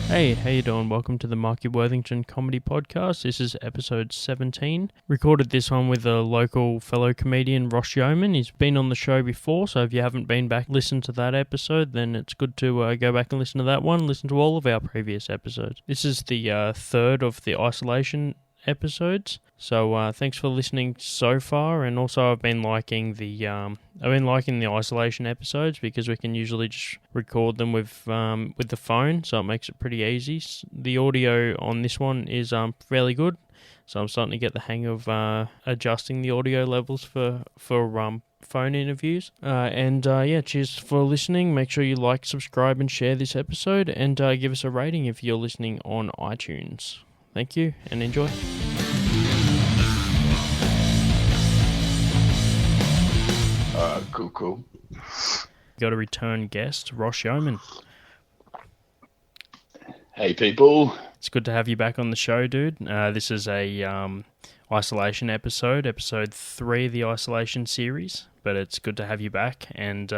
Hey, how you doing? Welcome to the Marky Worthington Comedy Podcast. This is episode 17. Recorded this one with a local fellow comedian, Ross Yeoman. He's been on the show before, so if you haven't been back, listen to that episode, then it's good to go back and listen to that one. Listen to all of our previous episodes. This is the third of the isolation episodes. So thanks for listening so far, and also I've been liking the isolation episodes because we can usually just record them with the phone, so it makes it pretty easy. The audio on this one is fairly good, so I'm starting to get the hang of adjusting the audio levels for phone interviews. Cheers for listening. Make sure you like, subscribe, and share this episode, and give us a rating if you're listening on iTunes. Thank you, and enjoy. Cool. Got a return guest, Ross Yeoman. Hey, people. It's good to have you back on the show, dude. This is a isolation episode 3 of the isolation series, but it's good to have you back, and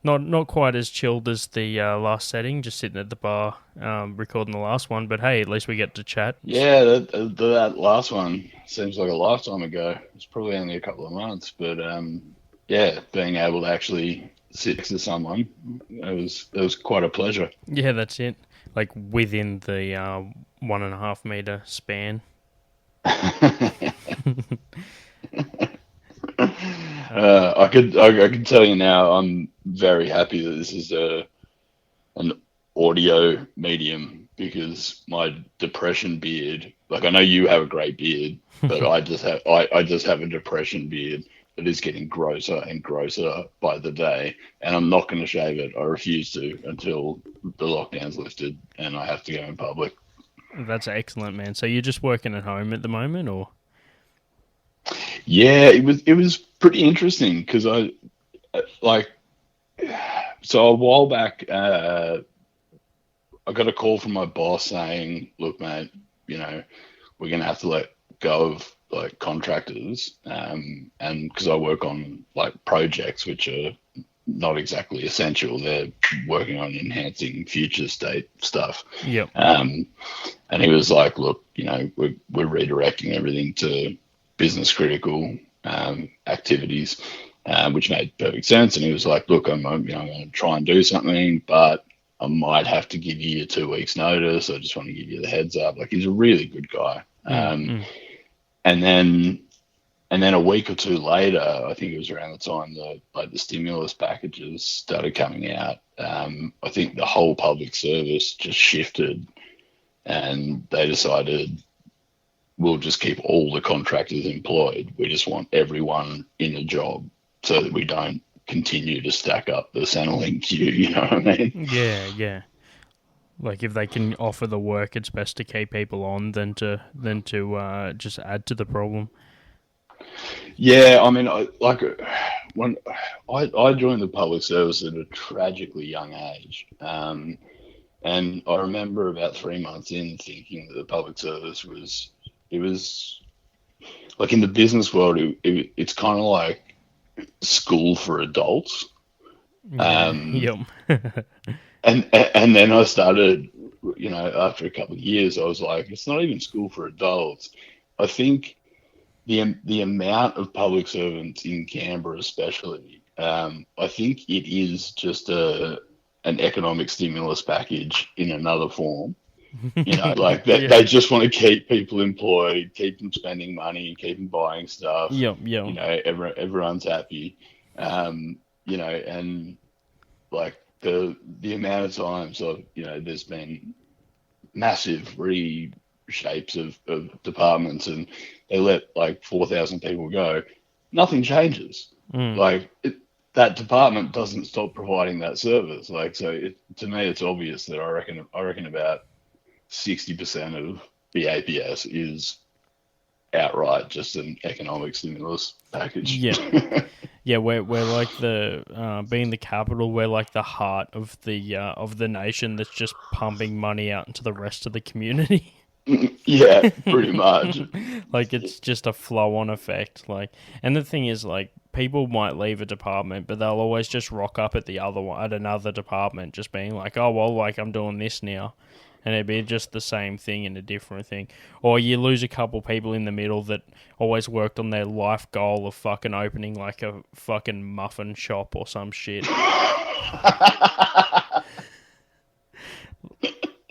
not quite as chilled as the last setting, just sitting at the bar recording the last one, but hey, at least we get to chat. Yeah, that last one seems like a lifetime ago. It's probably only a couple of months, but being able to actually sit next to someone, it was quite a pleasure. Yeah, that's it. Like within the 1.5 meter span. I can tell you now, I'm very happy that this is an audio medium, because my depression beard, like, I know you have a great beard, but I just have a depression beard that is getting grosser and grosser by the day, and I'm not going to shave it. I refuse to until the lockdown's lifted and I have to go in public. That's excellent, man. So you're just working at home at the moment, or? Yeah, it was pretty interesting because a while back, I got a call from my boss saying, "Look, mate, we're gonna have to let go of like contractors, and because I work on like projects which are not exactly essential, they're working on enhancing future state stuff." Yep. And he was like, "Look, we're redirecting everything to business critical activities," which made perfect sense. And he was like, "Look, I'm going to try and do something, but I might have to give you 2 weeks notice. I just want to give you the heads up." Like, he's a really good guy. And then a week or two later, I think it was around the time the stimulus packages started coming out, I think the whole public service just shifted, and they decided, we'll just keep all the contractors employed. We just want everyone in a job so that we don't continue to stack up the Centrelink queue, you know what I mean? Yeah. Like, if they can offer the work, it's best to keep people on than to just add to the problem. Yeah, I mean, when I joined the public service at a tragically young age, and I remember about 3 months in thinking that the public service was like, in the business world, it's kind of like school for adults. Yep. And then I started, after a couple of years, I was like, it's not even school for adults. I think the amount of public servants in Canberra, especially, I think it is just an economic stimulus package in another form. They just want to keep people employed, keep them spending money, keep them buying stuff. Yep. Everyone's happy. And like the amount of times there's been massive reshapes of departments, and they let like 4,000 people go. Nothing changes. That department doesn't stop providing that service. Like, so to me, it's obvious that I reckon about 60% of the APS is outright just an economic stimulus package. Yeah, we're like being the capital, we're like the heart of the nation that's just pumping money out into the rest of the community. Yeah, pretty much. Like, it's just a flow-on effect. Like, and the thing is, like, people might leave a department, but they'll always just rock up at the other one, at another department, just being like, oh, well, like, I'm doing this now. And it'd be just the same thing in a different thing. Or you lose a couple people in the middle that always worked on their life goal of fucking opening, like, a fucking muffin shop or some shit.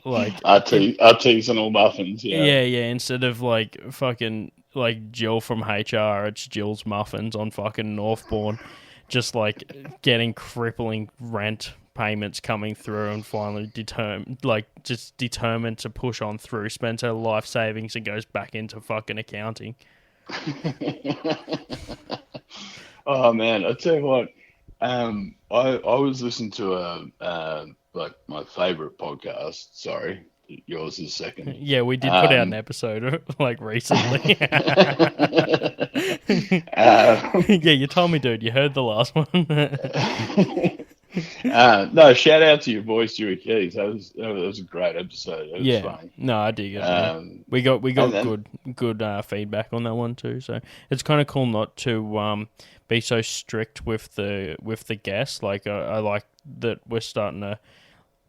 Like artisanal muffins, yeah. Instead of like fucking like Jill from HR, it's Jill's Muffins on fucking Northbourne, just like getting crippling rent payments coming through, and finally determined to push on through, spends her life savings and goes back into fucking accounting. Oh man, I tell you what, I was listening to like my favorite podcast. Sorry, yours is second. Yeah, we did put out an episode like recently. Yeah, you told me, dude. You heard the last one. No, shout out to your boy Stuart Keys. That was a great episode. It was funny. No, I dig it. We got good feedback on that one too. So it's kind of cool not to be so strict with the guests. Like I like that we're starting to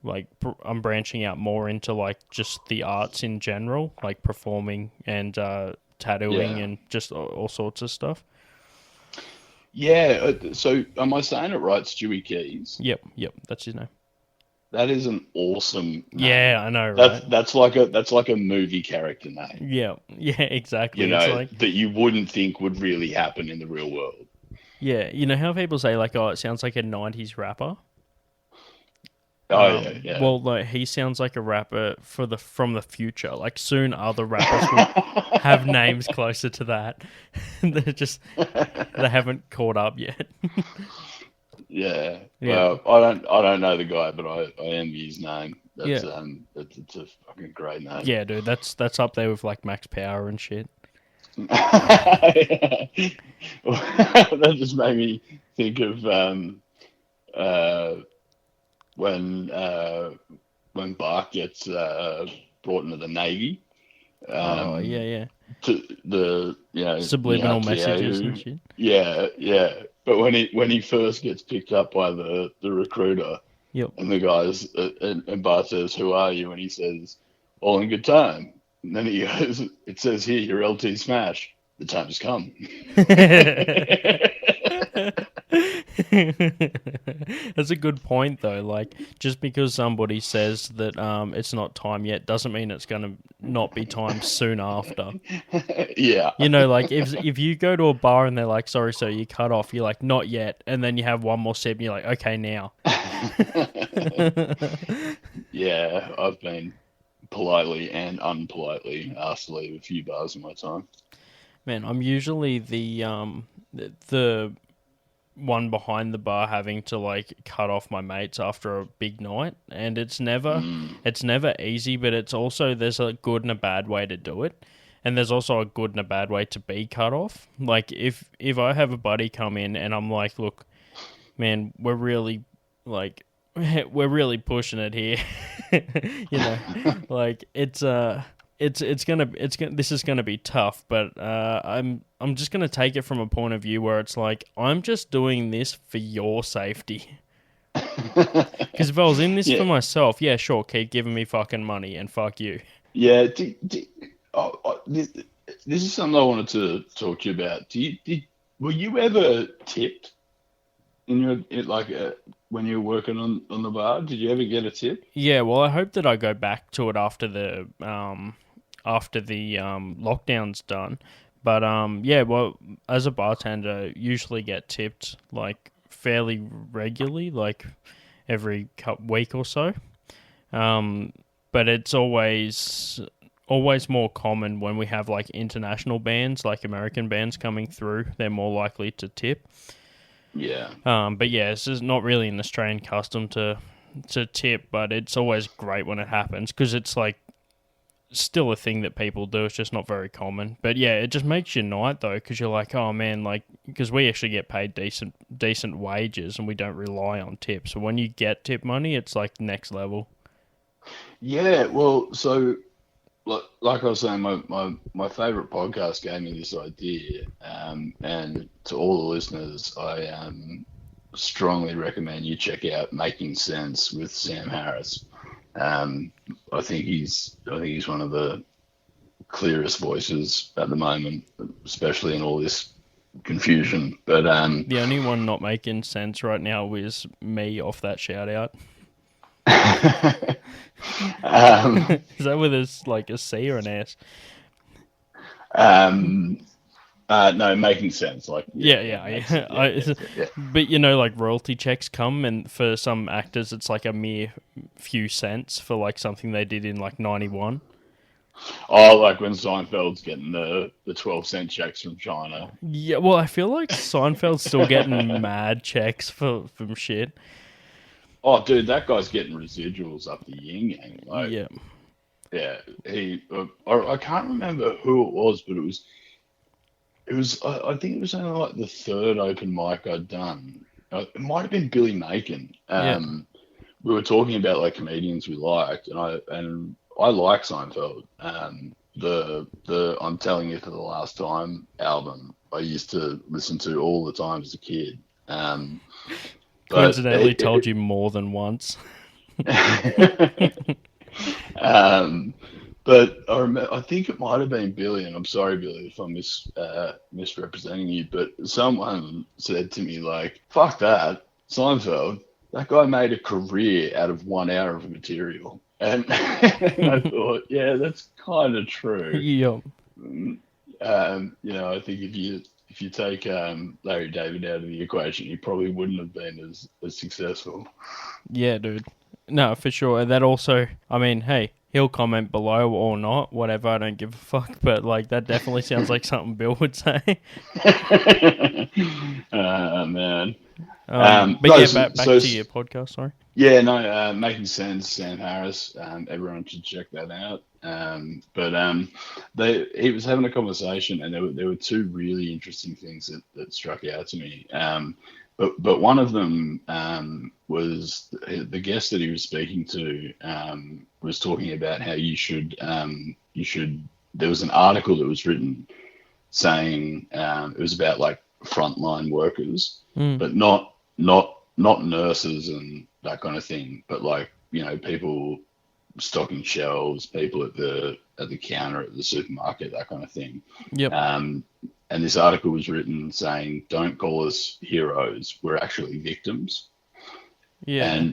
like I'm branching out more into like just the arts in general, like performing and tattooing and just all sorts of stuff. Yeah, so am I saying it right, Stewie Keys? Yep, that's his name. That is an awesome name. Yeah, I know, right? That's like a movie character name. Yeah, exactly. You know, like, that you wouldn't think would really happen in the real world. Yeah, you know how people say like, oh, it sounds like a 90s rapper? Oh, yeah. Well, like, he sounds like a rapper from the future. Like, soon other rappers will have names closer to that. They haven't caught up yet. Yeah. Well, I don't know the guy, but I envy his name. It's a fucking great name. Yeah, dude, that's up there with like Max Power and shit. That just made me think of when Bach gets brought into the Navy. To the subliminal messages and shit. Yeah. But when he first gets picked up by the recruiter, and the guys and Bart says, "Who are you?" and he says, "All in good time." And then he goes, "It says here, you're LT Smash. The time has come." That's a good point, though. Like, just because somebody says that it's not time yet doesn't mean it's going to not be time soon after. Yeah. You know, like, if you go to a bar and they're like, "Sorry, sir, you cut off," you're like, "Not yet." And then you have one more sip and you're like, "Okay, now." Yeah, I've been politely and unpolitely asked to leave a few bars in my time. Man, I'm usually the one behind the bar having to like cut off my mates after a big night, and it's never easy, but it's also there's a good and a bad way to do it, and there's also a good and a bad way to be cut off. Like if I have a buddy come in and I'm like, "Look, man, we're really pushing it here," you know, like this is gonna be tough, but I'm just gonna take it from a point of view where it's like I'm just doing this for your safety. Because if I was in this for myself, yeah, sure, keep giving me fucking money and fuck you. Yeah, this is something I wanted to talk to you about. Were you ever tipped in your when you were working on the bar? Did you ever get a tip? Yeah, well, I hope that I go back to it after the lockdown's done. But well, as a bartender, usually get tipped like fairly regularly, like every week or so. But it's always more common when we have like international bands, like American bands coming through. They're more likely to tip. Yeah. But yeah, this is not really an Australian custom to tip, but it's always great when it happens because it's like still a thing that people do. It's just not very common. But yeah, it just makes your night though, because you're like, oh man, like because we actually get paid decent wages and we don't rely on tips. So when you get tip money, it's like next level. Yeah, well, so like I was saying, my favorite podcast gave me this idea, and to all the listeners, I strongly recommend you check out Making Sense with Sam Harris. I think he's one of the clearest voices at the moment, especially in all this confusion. But the only one not making sense right now is me off that shout out. Is that with a C or an S? No, Making Sense. Yeah. But royalty checks come, and for some actors, it's like a mere few cents for like something they did in like '91. Oh, like when Seinfeld's getting the 12-cent checks from China. Yeah, well, I feel like Seinfeld's still getting mad checks from shit. Oh, dude, that guy's getting residuals up the yin yang. Like, yeah. Yeah, I can't remember who it was, but it was. I think it was only like the third open mic I'd done. It might have been Billy Macon. We were talking about like comedians we liked, and I like Seinfeld. The I'm Telling You for the Last Time album I used to listen to all the time as a kid. Coincidentally, told you more than once. But I think it might have been Billy, and I'm sorry, Billy, if I'm misrepresenting you, but someone said to me, like, fuck that, Seinfeld, that guy made a career out of 1 hour of material. And I thought, yeah, that's kind of true. Yeah. I think if you take Larry David out of the equation, he probably wouldn't have been as successful. Yeah, dude. No, for sure. That also, I mean, hey, he'll comment below or not, whatever, I don't give a fuck, but like that definitely sounds like something Bill would say. Man. Back to your podcast, sorry. Yeah, no, Making Sense, Sam Harris. Everyone should check that out. He was having a conversation, and there were two really interesting things that struck out to me. But one of them was the guest that he was speaking to was talking about how you should. There was an article that was written saying it was about like frontline workers, but not nurses and that kind of thing, but like people stocking shelves, people at the counter at the supermarket, that kind of thing. Yep. And this article was written saying, "Don't call us heroes. We're actually victims." Yeah.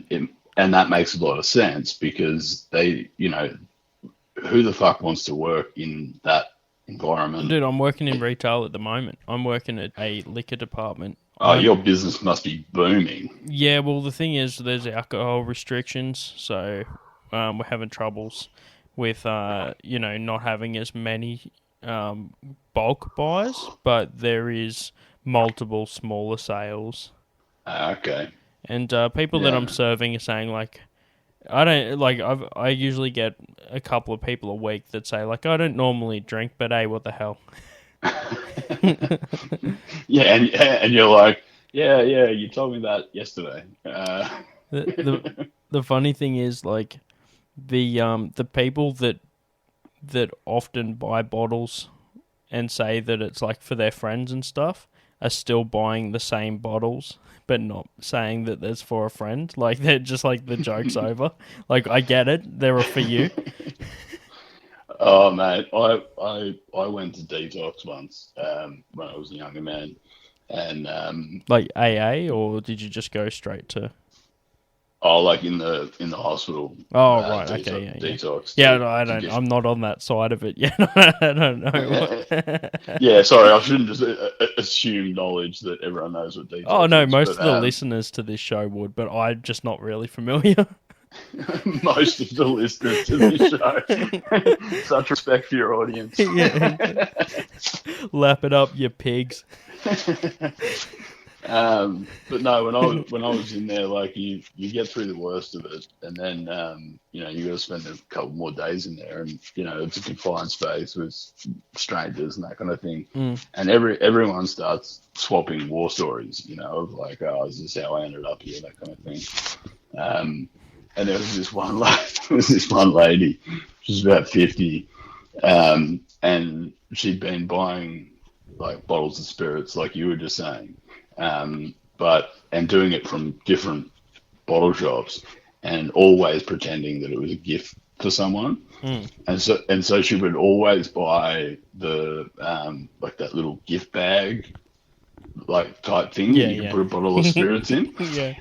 And that makes a lot of sense because they, who the fuck wants to work in that environment? Dude, I'm working in retail at the moment. I'm working at a liquor department. Oh, your business must be booming. Yeah, well, the thing is, there's alcohol restrictions, so we're having troubles with, not having as many bulk buys, but there is multiple smaller sales. Okay. And people that I'm serving are saying, like, I usually get a couple of people a week that say, like, I don't normally drink, but hey, what the hell? Yeah, and you're like, yeah, you told me that yesterday. The funny thing is, like, the people that often buy bottles and say that it's like for their friends and stuff are still buying the same bottles, but not saying that there's for a friend. Like, they're just like, the joke's over. Like, I get it, they're for you. Oh, mate, I went to detox once when I was a younger man, and like AA, or did you just go straight to? Oh, like in the hospital. Oh, right, okay, yeah. Detox. Yeah, no, I don't. I'm not on that side of it yet. I don't know. Yeah, sorry, I shouldn't just assume knowledge that everyone knows what detox is. Oh no, most of the listeners to this show would, but I'm just not really familiar. Most of the listeners to this show. Such respect for your audience. Yeah. Lap it up, you pigs. But no, when I was in there, like you get through the worst of it, and then you got to spend a couple more days in there, and it's a confined space with strangers and that kind of thing. And everyone starts swapping war stories, of like, oh, is this how I ended up here, that kind of thing. And there was this one lady, she was about 50, And she'd been buying like bottles of spirits, like you were just saying, and doing it from different bottle shops, and always pretending that it was a gift for someone. Mm. And so she would always buy the like that little gift bag like type thing Yeah, that you can yeah. put a bottle of spirits in. Yeah.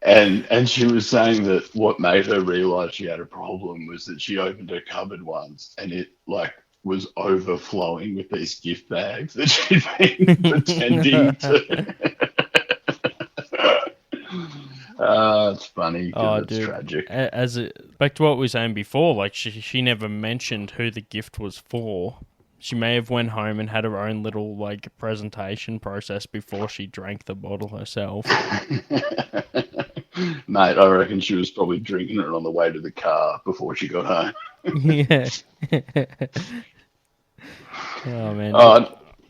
And she was saying that what made her realize she had a problem was that she opened her cupboard once and it like was overflowing with these gift bags that she'd been pretending to. It's funny because it's tragic. Back to what we were saying before, like she never mentioned who the gift was for. She may have went home and had her own little like presentation process before she drank the bottle herself. Mate, I reckon she was probably drinking it on the way to the car before she got home. Yeah. Oh man.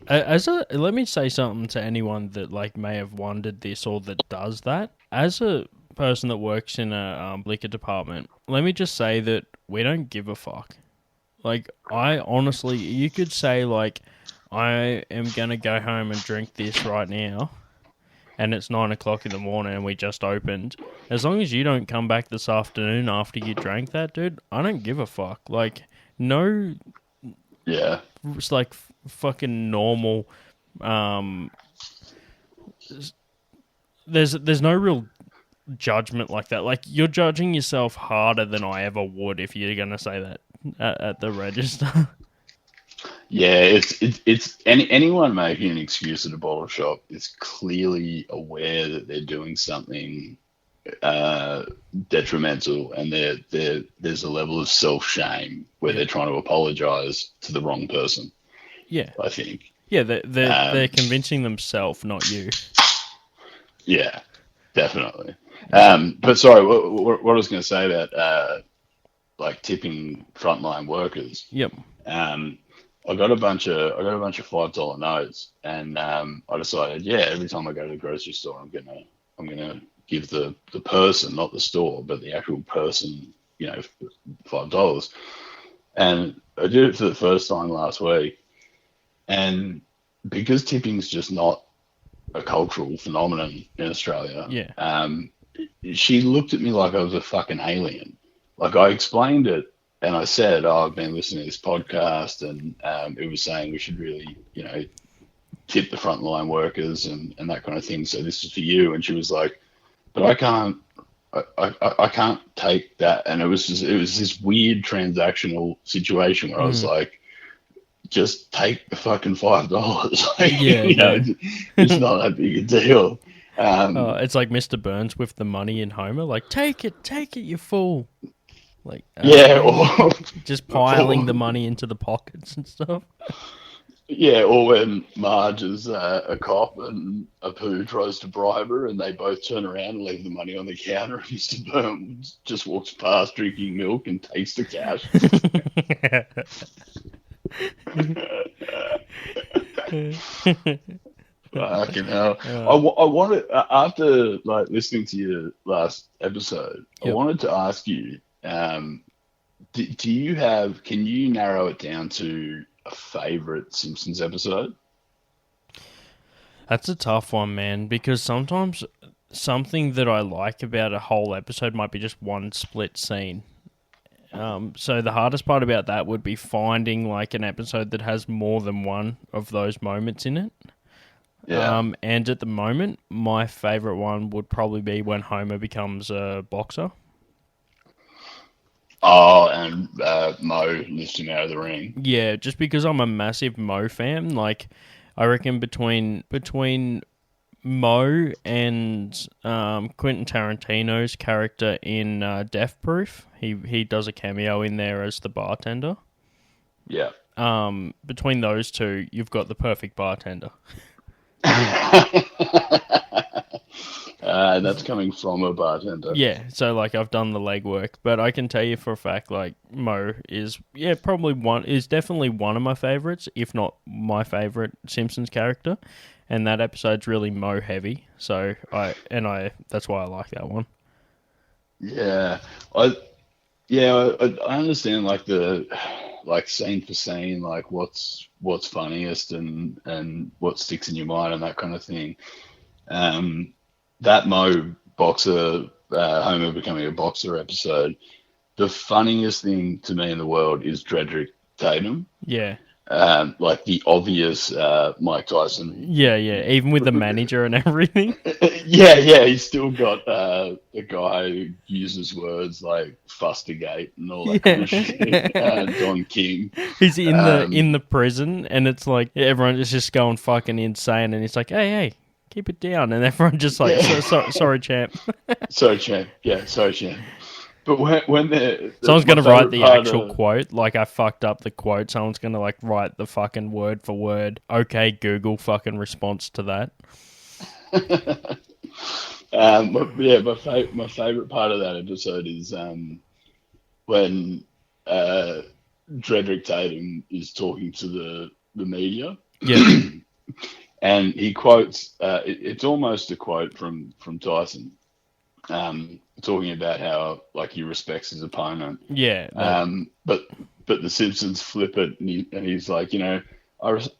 Let me say something to anyone that like may have wondered this or that does that. As a person that works in a liquor department, let me just say that we don't give a fuck. Like, I honestly, you could say like, I am gonna go home and drink this right now, and it's 9 o'clock in the morning and we just opened. As long as you don't come back this afternoon after you drank that, dude, I don't give a fuck. Like, no. Yeah. It's like fucking normal. There's no real judgment like that. Like, you're judging yourself harder than I ever would if you're gonna say that at the register. Yeah, it's anyone making an excuse at a bottle shop is clearly aware that they're doing something detrimental, and there's a level of self-shame where they're trying to apologize to the wrong person. Yeah, I think. Yeah, they're convincing themselves, not you. Yeah, definitely. But sorry, what I was going to say about like tipping frontline workers. Yep. I got a bunch of $5 notes, and I decided, yeah, every time I go to the grocery store, I'm gonna give the person, not the store, but the actual person, $5. And I did it for the first time last week, and because tipping's just not a cultural phenomenon in Australia, she looked at me like I was a fucking alien. Like, I explained it. And I said, I've been listening to this podcast, and it was saying we should really, tip the frontline workers and that kind of thing. So this is for you. And she was like, but I can't take that. And it was this weird transactional situation where I was like, just take the fucking $5. It's not that big a deal. It's like Mr. Burns with the money in Homer. Like, take it, you fool. Like, or just piling the money into the pockets and stuff. Yeah, or when Marge is a cop and Apu tries to bribe her, and they both turn around and leave the money on the counter, and Mr. Burns just walks past drinking milk and takes the cash. Fucking hell. I wanted, after like listening to your last episode, I wanted to ask you, do you have, can you narrow it down to a favorite Simpsons episode? That's a tough one, man, because sometimes something that I like about a whole episode might be just one split scene. So the hardest part about that would be finding like an episode that has more than one of those moments in it. Yeah. And at the moment, my favorite one would probably be when Homer becomes a boxer. Oh, and Mo lifts him out of the ring. Yeah, just because I'm a massive Mo fan. Like, I reckon between Mo and Quentin Tarantino's character in Death Proof, he does a cameo in there as the bartender. Yeah. Between those two, you've got the perfect bartender. That's coming from a bartender. Yeah, so like I've done the legwork, but I can tell you for a fact, like Mo is definitely one of my favorites, if not my favorite Simpsons character, and that episode's really Mo heavy. So that's why I like that one. Yeah, I understand like the like scene for scene, like what's funniest and what sticks in your mind and that kind of thing. That Mo boxer, Homer becoming a boxer episode, the funniest thing to me in the world is Dredrick Tatum. Yeah. Like the obvious Mike Tyson. Yeah, even with the manager and everything. Yeah, he's still got the guy who uses words like fustigate and all that kind of shit. Don King. He's in the prison, and it's like everyone is just going fucking insane, and he's like, hey, keep it down, and everyone just like, sorry, champ. Sorry, champ. Yeah, sorry, champ. But when someone's going to write the actual quote, like I fucked up the quote, someone's going to like write the fucking word for word, okay, Google fucking response to that. My favorite part of that episode is when Dredrick Tatum is talking to the media. Yeah. And he quotes, it's almost a quote from Tyson. Talking about how like he respects his opponent. Yeah. But the Simpsons flip it, and he's like, because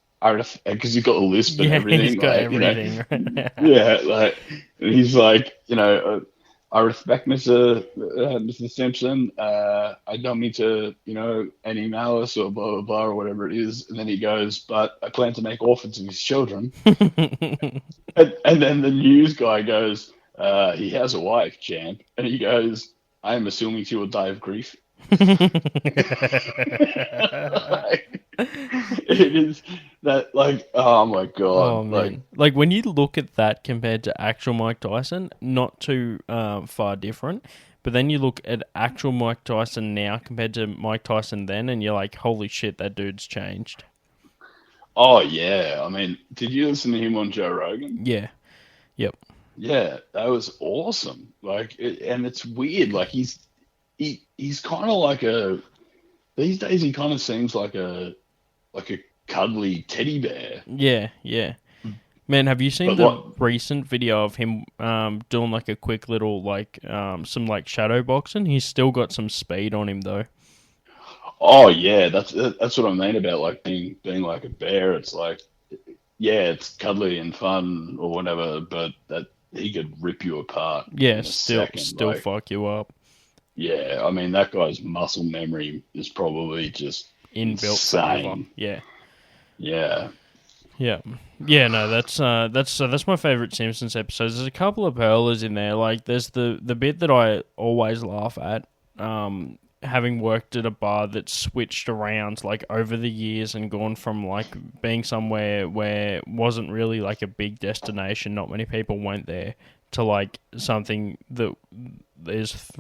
he's got a lisp and everything. He's got like, everything. Right. Yeah, like and he's like, I respect Mr. Simpson. I don't mean to, any malice or blah blah blah or whatever it is. And then he goes, but I plan to make orphans of his children. and then the news guy goes, he has a wife, champ. And he goes, I am assuming she will die of grief. It is that, like, oh my God. Oh, like when you look at that compared to actual Mike Tyson, not too far different. But then you look at actual Mike Tyson now compared to Mike Tyson then, and you're like, holy shit, that dude's changed. Oh, yeah. I mean, did you listen to him on Joe Rogan? Yeah. Yep. Yeah, that was awesome. Like, and it's weird. Like, he's kind of like these days he kind of seems like a cuddly teddy bear. Yeah. Man, have you seen recent video of him doing like a quick little like some like shadow boxing? He's still got some speed on him though. Oh yeah, that's what I mean about like being like a bear. It's like, yeah, it's cuddly and fun or whatever, but that he could rip you apart. Yeah, still like, fuck you up. Yeah, I mean that guy's muscle memory is probably just inbuilt forever. Yeah. No, that's my favorite Simpsons episodes. There's a couple of pearlers in there. Like there's the bit that I always laugh at. Having worked at a bar that switched around like over the years and gone from like being somewhere where it wasn't really like a big destination, not many people went there, to like something that is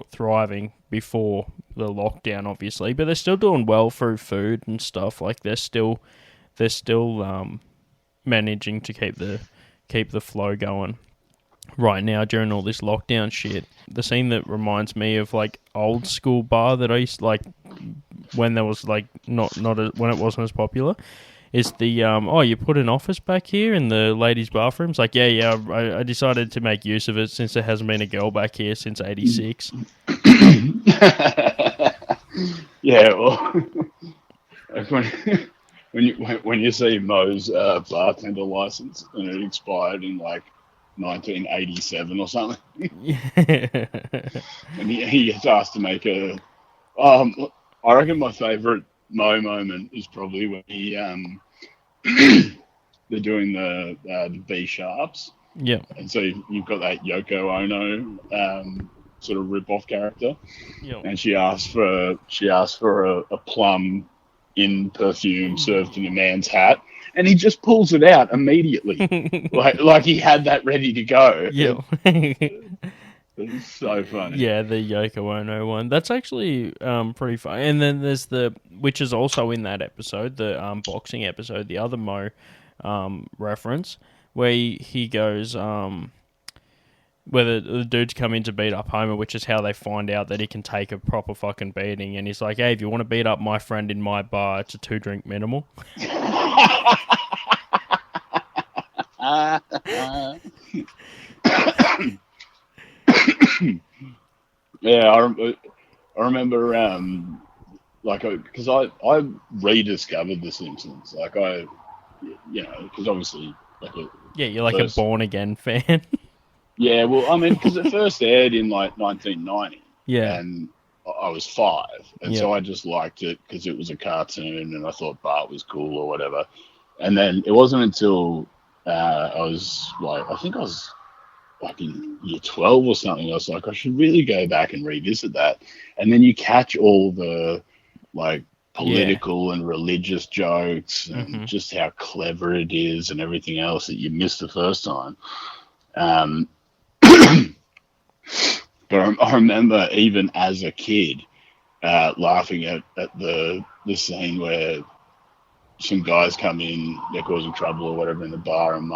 thriving before the lockdown, obviously, but they're still doing well through food and stuff. Like they're still managing to keep the flow going right now during all this lockdown shit. The scene that reminds me of like old school bar that I used to like when there was like not when it wasn't as popular is the you put an office back here in the ladies' bathrooms. Like yeah, I decided to make use of it since there hasn't been a girl back here since '86. Yeah, well, when you see Mo's bartender license and it expired in like 1987 or something, and he gets asked to make a. I reckon my favourite Mo moment is probably when he they're doing the B sharps. Yeah, and so you've got that Yoko Ono sort of rip-off character. Yep. And she asked for a plum in perfume served in a man's hat, and he just pulls it out immediately, like he had that ready to go. Yeah, it's so funny. Yeah, the Yoko Ono one. That's actually pretty fun. And then there's which is also in that episode, the boxing episode, the other Mo reference, where he goes where the dudes come in to beat up Homer, which is how they find out that he can take a proper fucking beating. And he's like, hey, if you want to beat up my friend in my bar, it's a 2-drink minimal. Yeah, I remember because I rediscovered The Simpsons. Because obviously, Yeah, you're like a born again fan. Yeah, well, I mean, because it first aired in like 1990, Yeah. and I was 5, and Yep. so I just liked it because it was a cartoon, and I thought Bart was cool or whatever. And then it wasn't until I think I was like in year 12 or something. I was like, I should really go back and revisit that. And then you catch all the like political and religious jokes and just how clever it is and everything else that you missed the first time. But I remember even as a kid laughing at the scene where some guys come in, they're causing trouble or whatever in the bar, and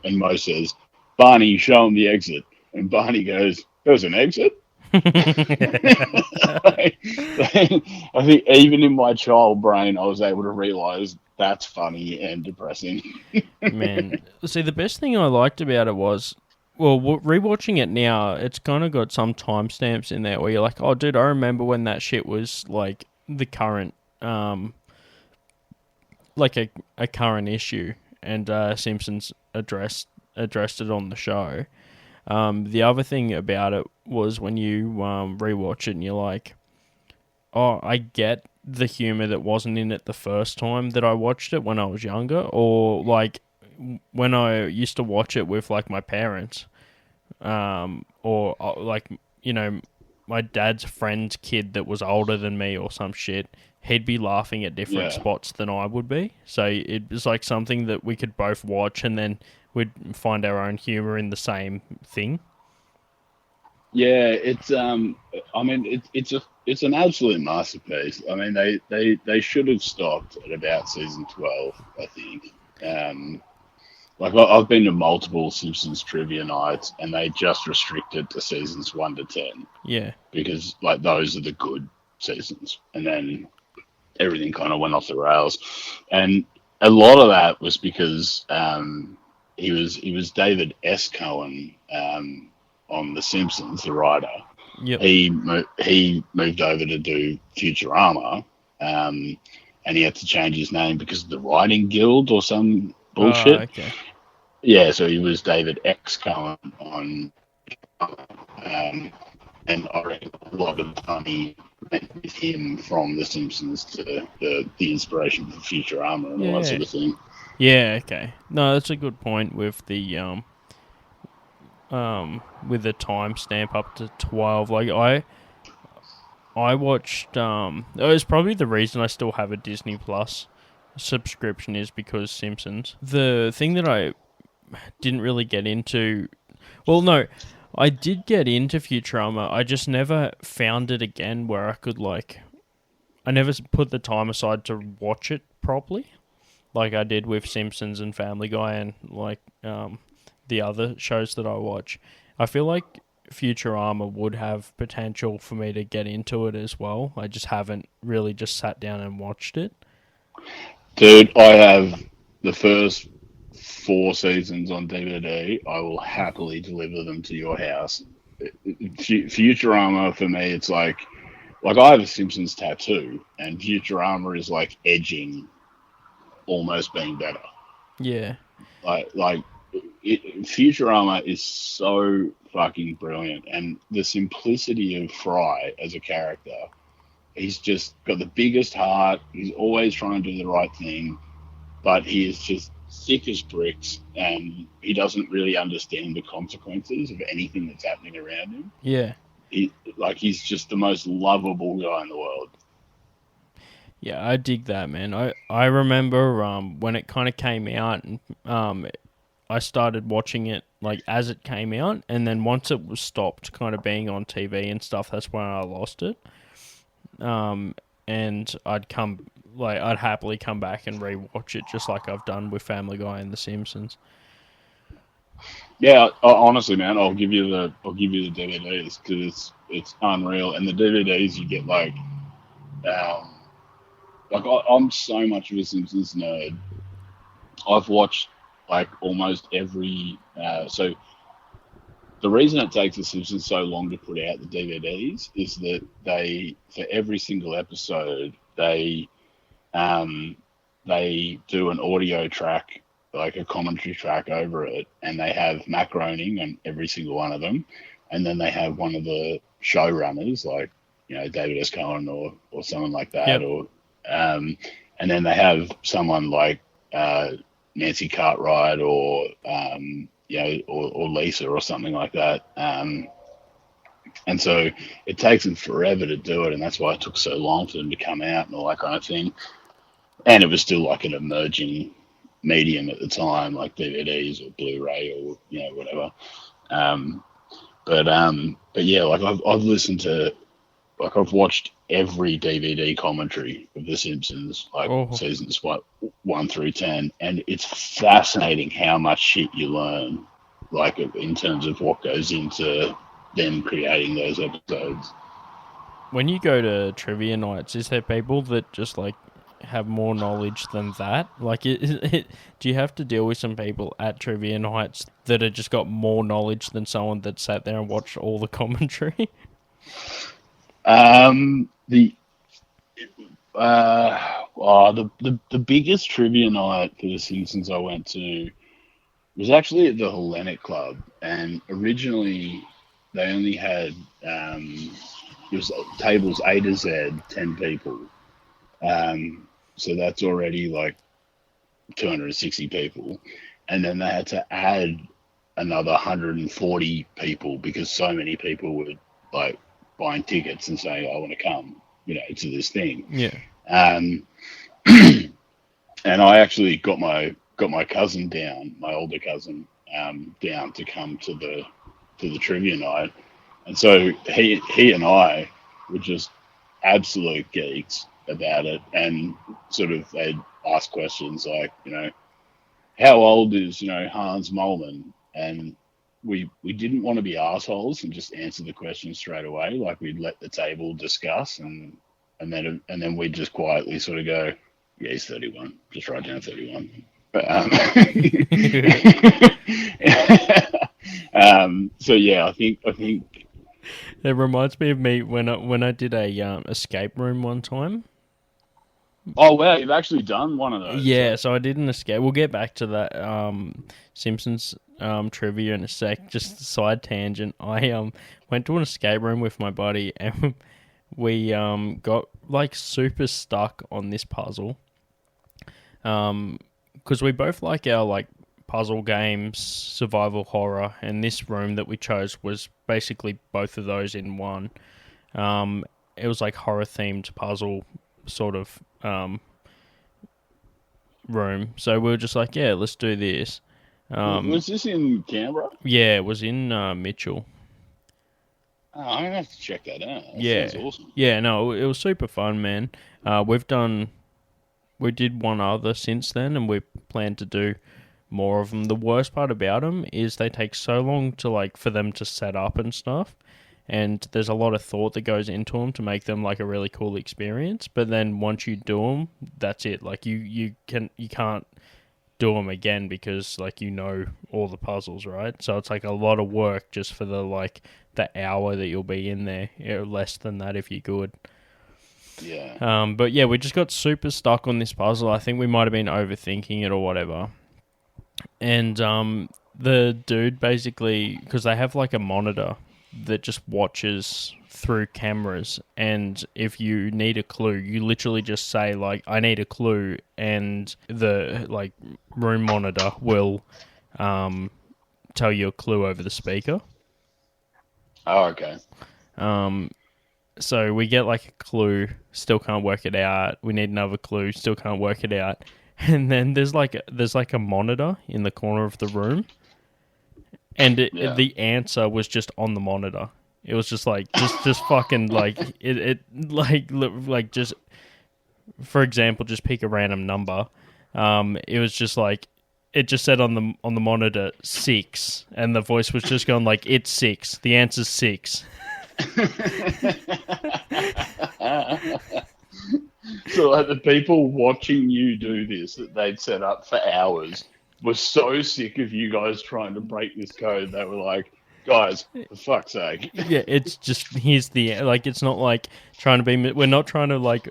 and Mo says, "Barney, show him the exit," and Barney goes, "There's an exit." I think even in my child brain, I was able to realise that's funny and depressing. Man, see, the best thing I liked about it was, well, rewatching it now, it's kind of got some timestamps in there where you're like, oh, dude, I remember when that shit was like the current, like a current issue, and Simpsons addressed it on the show. The other thing about it was when you rewatch it and you're like, oh, I get the humour that wasn't in it the first time that I watched it when I was younger, or like when I used to watch it with like my parents, or like, you know, my dad's friend's kid that was older than me or some shit. He'd be laughing at different spots than I would be. So it was like something that we could both watch and then we'd find our own humour in the same thing. Yeah, it's I mean it's an absolute masterpiece. I mean they should have stopped at about season 12, I think. Like I've been to multiple Simpsons trivia nights, and they just restricted to seasons 1 to 10. Yeah, because like those are the good seasons, and then everything kind of went off the rails, and a lot of that was because he was David S. Cohen on The Simpsons, the writer. Yep. He moved over to do Futurama, and he had to change his name because of the writing guild or some bullshit. Oh, okay. Yeah, so he was David X Cohen on, and I reckon a lot of the time he went with him from The Simpsons to the inspiration for Futurama and all that sort of thing. Yeah, okay. No, that's a good point with the timestamp up to 12. Like I watched it was probably the reason I still have a Disney Plus subscription is because Simpsons. The thing that I didn't really get into, well, no, I did get into Futurama. I just never found it again where I could I never put the time aside to watch it properly, like I did with Simpsons and Family Guy and the other shows that I watch. I feel like Futurama would have potential for me to get into it as well. I just haven't really just sat down and watched it. Dude, I have the first 4 seasons on DVD. I will happily deliver them to your house. Futurama for me, it's like I have a Simpsons tattoo, and Futurama is like edging, almost being better. Yeah, Futurama is so fucking brilliant, and the simplicity of Fry as a character. He's just got the biggest heart. He's always trying to do the right thing, but he is just thick as bricks, and he doesn't really understand the consequences of anything that's happening around him. Yeah. He's just the most lovable guy in the world. Yeah, I dig that, man. I remember when it kind of came out, and I started watching it like as it came out, and then once it was stopped kind of being on TV and stuff, that's when I lost it. And I'd happily come back and rewatch it, just like I've done with Family Guy and The Simpsons. Yeah, honestly, man, I'll give you the DVDs because it's unreal, and the DVDs you get I'm so much of a Simpsons nerd. I've watched like almost every the reason it takes The Simpsons so long to put out the DVDs is that for every single episode, they do an audio track, like a commentary track over it, and they have macaroning on every single one of them, and then they have one of the showrunners, like David S. Cohen or someone like that, or and then they have someone like Nancy Cartwright or or Lisa or something like that. And so it takes them forever to do it, and that's why it took so long for them to come out and all that kind of thing. And it was still like an emerging medium at the time, like DVDs or Blu-ray or whatever. But yeah, like I've listened to, like I've watched every DVD commentary of The Simpsons, like seasons 1 through 10, and it's fascinating how much shit you learn, like in terms of what goes into them creating those episodes. When you go to trivia nights, is there people that just like have more knowledge than that? Like, do you have to deal with some people at trivia nights that have just got more knowledge than someone that sat there and watched all the commentary? The biggest trivia night for The Simpsons I went to was actually at the Hellenic Club, and originally they only had it was tables A to Z, 10 people. So that's already like 260 people. And then they had to add another 140 people because so many people were like buying tickets and saying, I want to come, to this thing. Yeah. And I actually got my cousin down, my older cousin, down to come to the trivia night. And so he and I were just absolute geeks about it, and sort of they'd ask questions like, how old is, Hans Moleman? And we didn't want to be assholes and just answer the question straight away. Like, we'd let the table discuss, and then we'd just quietly sort of go, yeah, he's 31. Just write down 31. But, so yeah, I think it reminds me of me when I did a escape room one time. Oh wow, you've actually done one of those. Yeah, so I did an escape. We'll get back to that Simpsons trivia in a sec. Just a side tangent. I went to an escape room with my buddy, and we got like super stuck on this puzzle. Because we both like our like puzzle games, survival horror, and this room that we chose was basically both of those in one. It was like horror themed puzzle sort of room. So we were just like, yeah, let's do this. Was this in Canberra? Yeah, it was in Mitchell. Oh, I'm gonna have to check that out. That sounds awesome. Yeah, no, it was super fun, man. We did one other since then, and we plan to do more of them. The worst part about them is they take so long to for them to set up and stuff, and there's a lot of thought that goes into them to make them like a really cool experience. But then once you do them, that's it. Like you can't do them again because all the puzzles, right? So it's like a lot of work just for the hour that you'll be in there, less than that if you're good. Yeah. But yeah, we just got super stuck on this puzzle. I think we might have been overthinking it or whatever. And the dude basically, because they have like a monitor that just watches through cameras, and if you need a clue, you literally just say I need a clue, and the room monitor will tell you a clue over the speaker. Oh, okay. So we get a clue, still can't work it out. We need another clue, still can't work it out. And then there's a monitor in the corner of the room, and the answer was just on the monitor. It was just just fucking just, for example, just pick a random number. It was just it just said on the monitor 6, and the voice was just going it's 6. The answer's 6. So the people watching you do this that they'd set up for hours were so sick of you guys trying to break this code. They were like, guys, for fuck's sake. Yeah, it's just here's the like. It's not like trying to be. We're not trying to like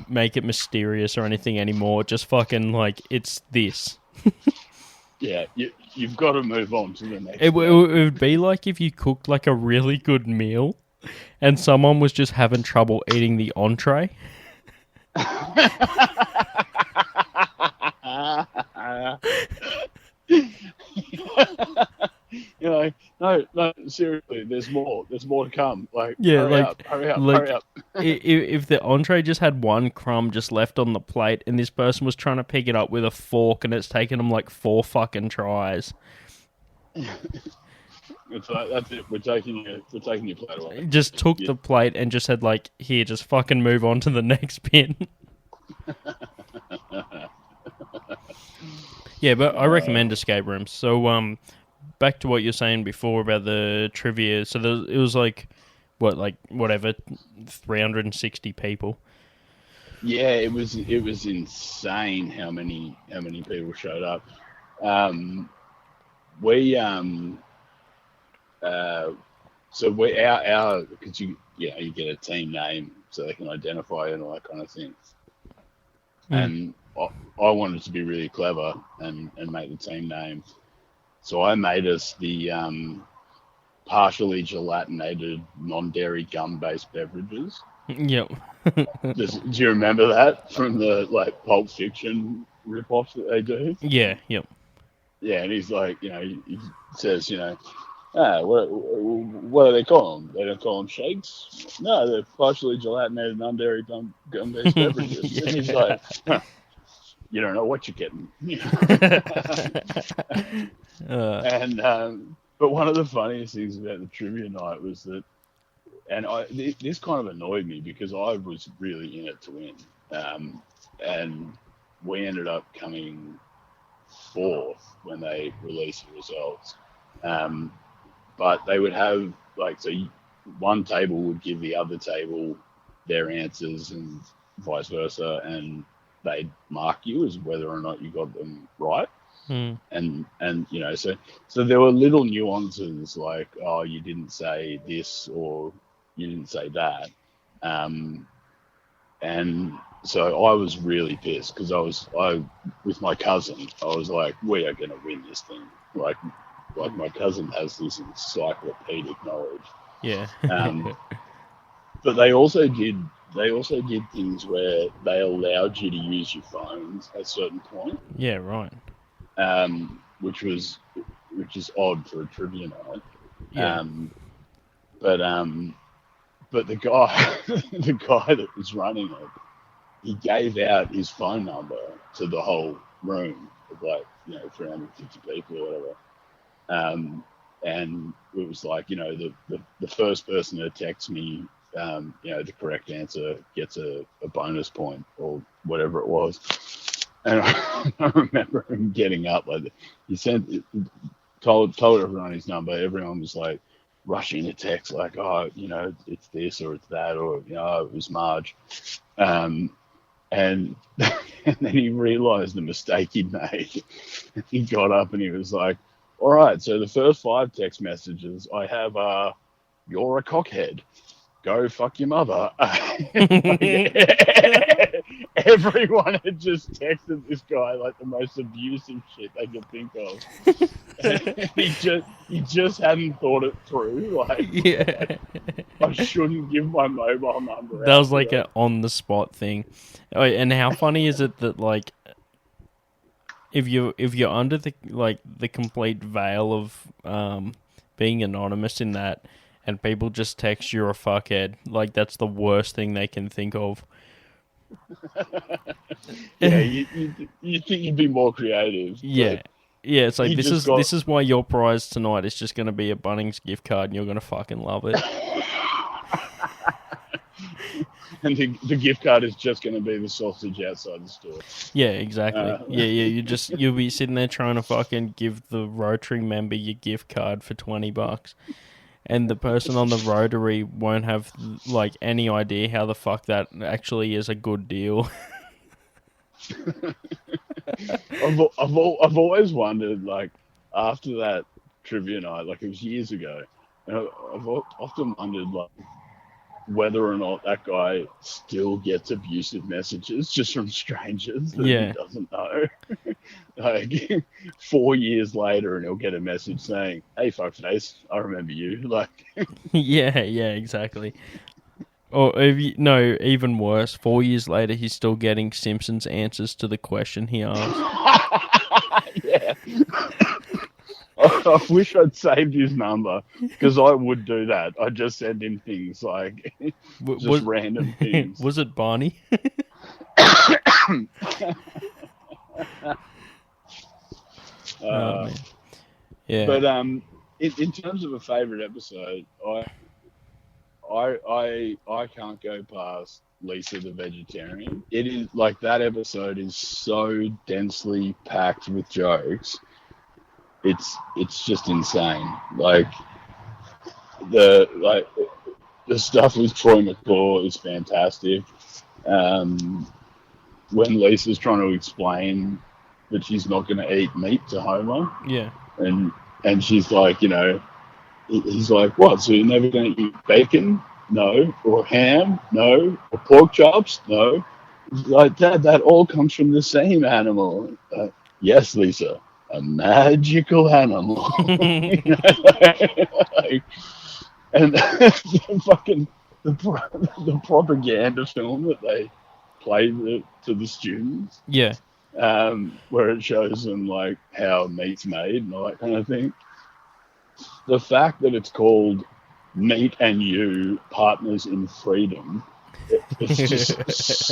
make it mysterious or anything anymore. Just fucking like it's this. Yeah, you've got to move on to the next. It would be like if you cooked like a really good meal, and someone was just having trouble eating the entree. You know, no, seriously, there's more to come. Like, Yeah, hurry up. If the entree just had one crumb just left on the plate, and this person was trying to pick it up with a fork, and it's taken them like 4 fucking tries. It's like, that's it. We're taking your plate away. Just took the plate and just said like, here, just fucking move on to the next bin. Yeah, but I recommend escape rooms. So, back to what you're saying before about the trivia. So it was like, whatever, 360 people. Yeah, it was insane how many people showed up. So our because you get a team name so they can identify and all that kind of thing. And I wanted to be really clever and make the team name. So I made us the partially gelatinated non-dairy gum-based beverages. Yep. Do you remember that from the like Pulp Fiction rip-offs that they do? Yeah, yep. Yeah, and he's like, he says, what do they call them? They don't call them shakes? No, they're partially gelatinated non-dairy gum-based beverages. And he's like, you don't know what you're getting. But one of the funniest things about the trivia night was that, and this kind of annoyed me because I was really in it to win. And we ended up coming 4th when they released the results. But they would have, one table would give the other table their answers and vice versa, and they'd mark you as whether or not you got them right. And so there were little nuances like, oh, you didn't say this or you didn't say that. And so I was really pissed because I with my cousin, I was like, we are going to win this thing. Like my cousin has this encyclopedic knowledge. Yeah. But they also did things where they allowed you to use your phones at a certain point. Yeah, right. Which is odd for a trivia night. Yeah. But the guy that was running it, he gave out his phone number to the whole room of 350 people or whatever. And it was like, the first person to text me, the correct answer gets a bonus point or whatever it was. And I remember him getting up, he told everyone his number. Everyone was like rushing to text, like, oh, it's this or it's that, or it was Marge. And then he realised the mistake he'd made. He got up and he was like, all right, so the first 5 text messages I have are, you're a cockhead. Go fuck your mother. Everyone had just texted this guy like the most abusive shit they could think of. he just hadn't thought it through. I shouldn't give my mobile number. That was like an on the spot thing. Oh, and how funny is it that if you're under the complete veil of being anonymous in that, and people just text you're a fuckhead, that's the worst thing they can think of. Yeah, you think you'd be more creative. Yeah, it's like this is why your prize tonight is just going to be a Bunnings gift card, and you're going to fucking love it. And the gift card is just going to be the sausage outside the store. Yeah, exactly. You'll be sitting there trying to fucking give the Rotary member your gift card for $20. And the person on the Rotary won't have any idea how the fuck that actually is a good deal. I've always wondered, after that trivia night, like it was years ago, and I've often wondered like whether or not that guy still gets abusive messages just from strangers that he doesn't know. Like 4 years later, and he'll get a message saying, "Hey, fuckface, I remember you." Like, yeah, exactly. Or even worse, 4 years later, he's still getting Simpsons answers to the question he asked. Yeah. I wish I'd saved his number, because I would do that. I'd just send him things like random things. Was it Barney? Man. Yeah. But in terms of a favorite episode, I can't go past Lisa the Vegetarian. It is like that episode is so densely packed with jokes. It's just insane. Like the stuff with Troy McClure is fantastic. When Lisa's trying to explain that she's not going to eat meat to Homer, and she's like, he's like, what? So you're never going to eat bacon? No. Or ham? No. Or pork chops? No. Like that all comes from the same animal. Yes, Lisa. A magical animal. And the propaganda film that they play to the students. Yeah. Where it shows them like how meat's made and all that kind of thing. The fact that it's called Meat and You, Partners in Freedom, it's just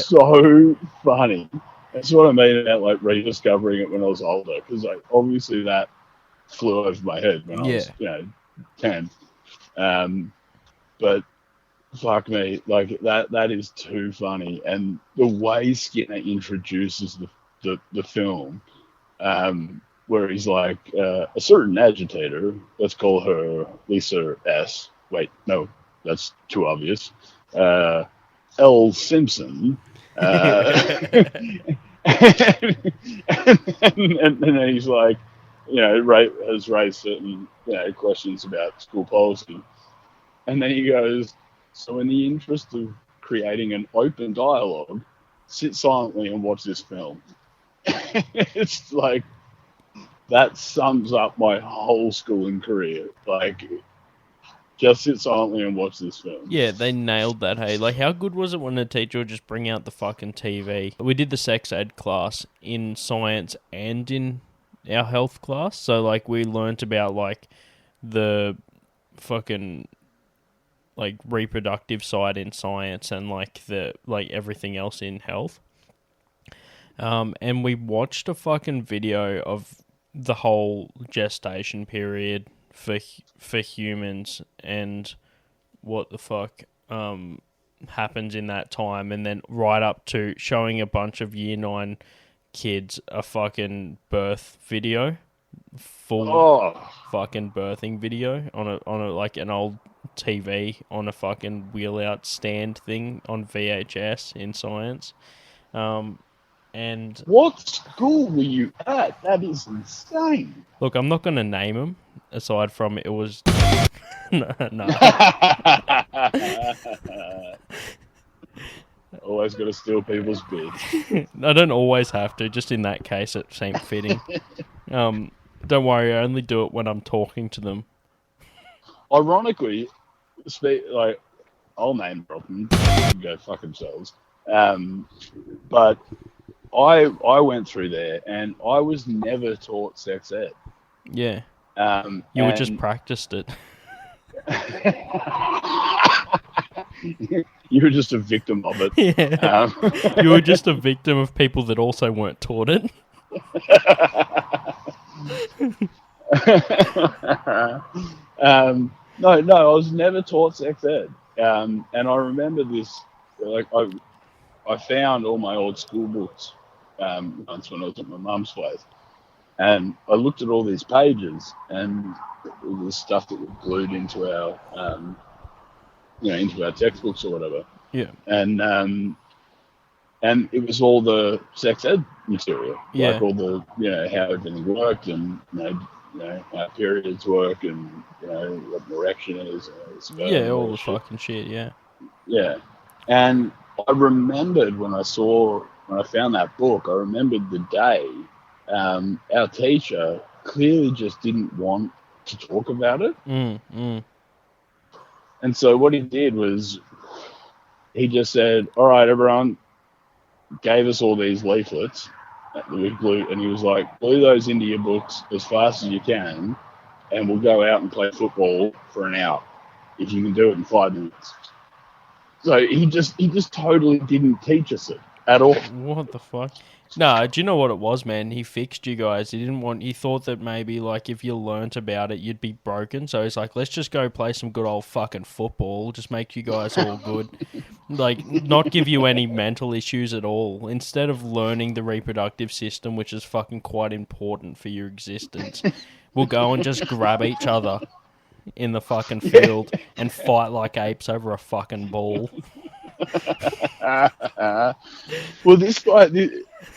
so funny. That's what I mean about like rediscovering it when I was older, because like obviously that flew over my head when I was 10. But fuck me, like that is too funny, and the way Skinner introduces the film, where he's like a certain agitator, let's call her Lisa S. Wait, no, that's too obvious. L. Simpson. And then he's like, has raised certain questions about school policy, and then he goes, so in the interest of creating an open dialogue, sit silently and watch this film. It's like that sums up my whole schooling career. Like, just sit silently and watch this film. Yeah, they nailed that, hey. Like, how good was it when the teacher would just bring out the fucking TV? We did the sex ed class in science and in our health class. So, like, we learnt about, like, the fucking, like, reproductive side in science and, like, everything else in health. And we watched a fucking video of the whole gestation period for humans and what the fuck happens in that time, and then right up to showing a bunch of year 9 kids a fucking birth video, full fucking birthing video on a like an old TV on a fucking wheel out stand thing on VHS in science. And what school were you at? That is insane. Look, I'm not going to name them, aside from it was... no. Always got to steal people's bits. I don't always have to, just in that case it seemed fitting. Don't worry, I only do it when I'm talking to them. Ironically, like, I'll name drop them, go fuck themselves. But I went through there, and I was never taught sex ed. Yeah. You were just practiced it. You were just a victim of it. Yeah. You were just a victim of people that also weren't taught it. No, I was never taught sex ed. And I remember this, like, I found all my old school books once when I was at my mum's place, and I looked at all these pages, and it was stuff that was glued into our, into our textbooks or whatever. Yeah. And it was all the sex ed material, like all the, how everything worked, and how periods work and, what an erection is, sperm Yeah, and all the shit. fucking shit, yeah. Yeah. And I remembered when I found that book, I remembered the day our teacher clearly just didn't want to talk about it. And so what he did was he just said, all right, everyone, gave us all these leaflets that we glue, and he was like, glue those into your books as fast as you can, and we'll go out and play football for an hour if you can do it in 5 minutes. So he just totally didn't teach us it at all. What the fuck? Nah, do you know what it was, man? He fixed you guys. He thought that maybe, like, if you learnt about it, you'd be broken. So he's like, let's just go play some good old fucking football. Just make you guys all good. Like, not give you any mental issues at all. Instead of learning the reproductive system, which is fucking quite important for your existence, we'll go and just grab each other in the fucking field and fight like apes over a fucking ball. Well, this guy,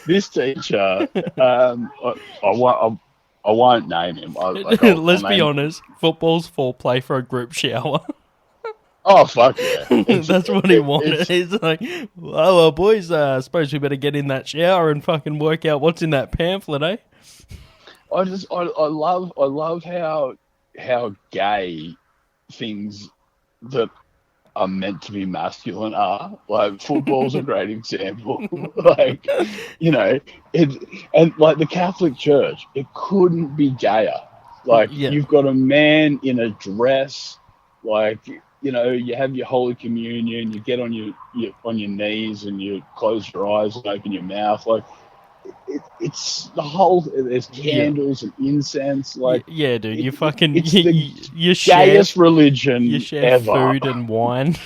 this teacher, I won't name him. Let's be honest, football's foreplay for a group shower. Oh, fuck yeah. That's what he wanted. He's like, oh, well, boys, I suppose we better get in that shower and fucking work out what's in that pamphlet, eh? I love how gay things that are meant to be masculine are. Like, football's a great example. Like, and like the Catholic Church, it couldn't be gayer. Like, you've got a man in a dress, like, you have your Holy Communion, you get on your knees and you close your eyes and open your mouth. Like, it's the whole. There's candles and incense. Like, yeah, dude, you fucking you gayest religion you share ever. Food and wine.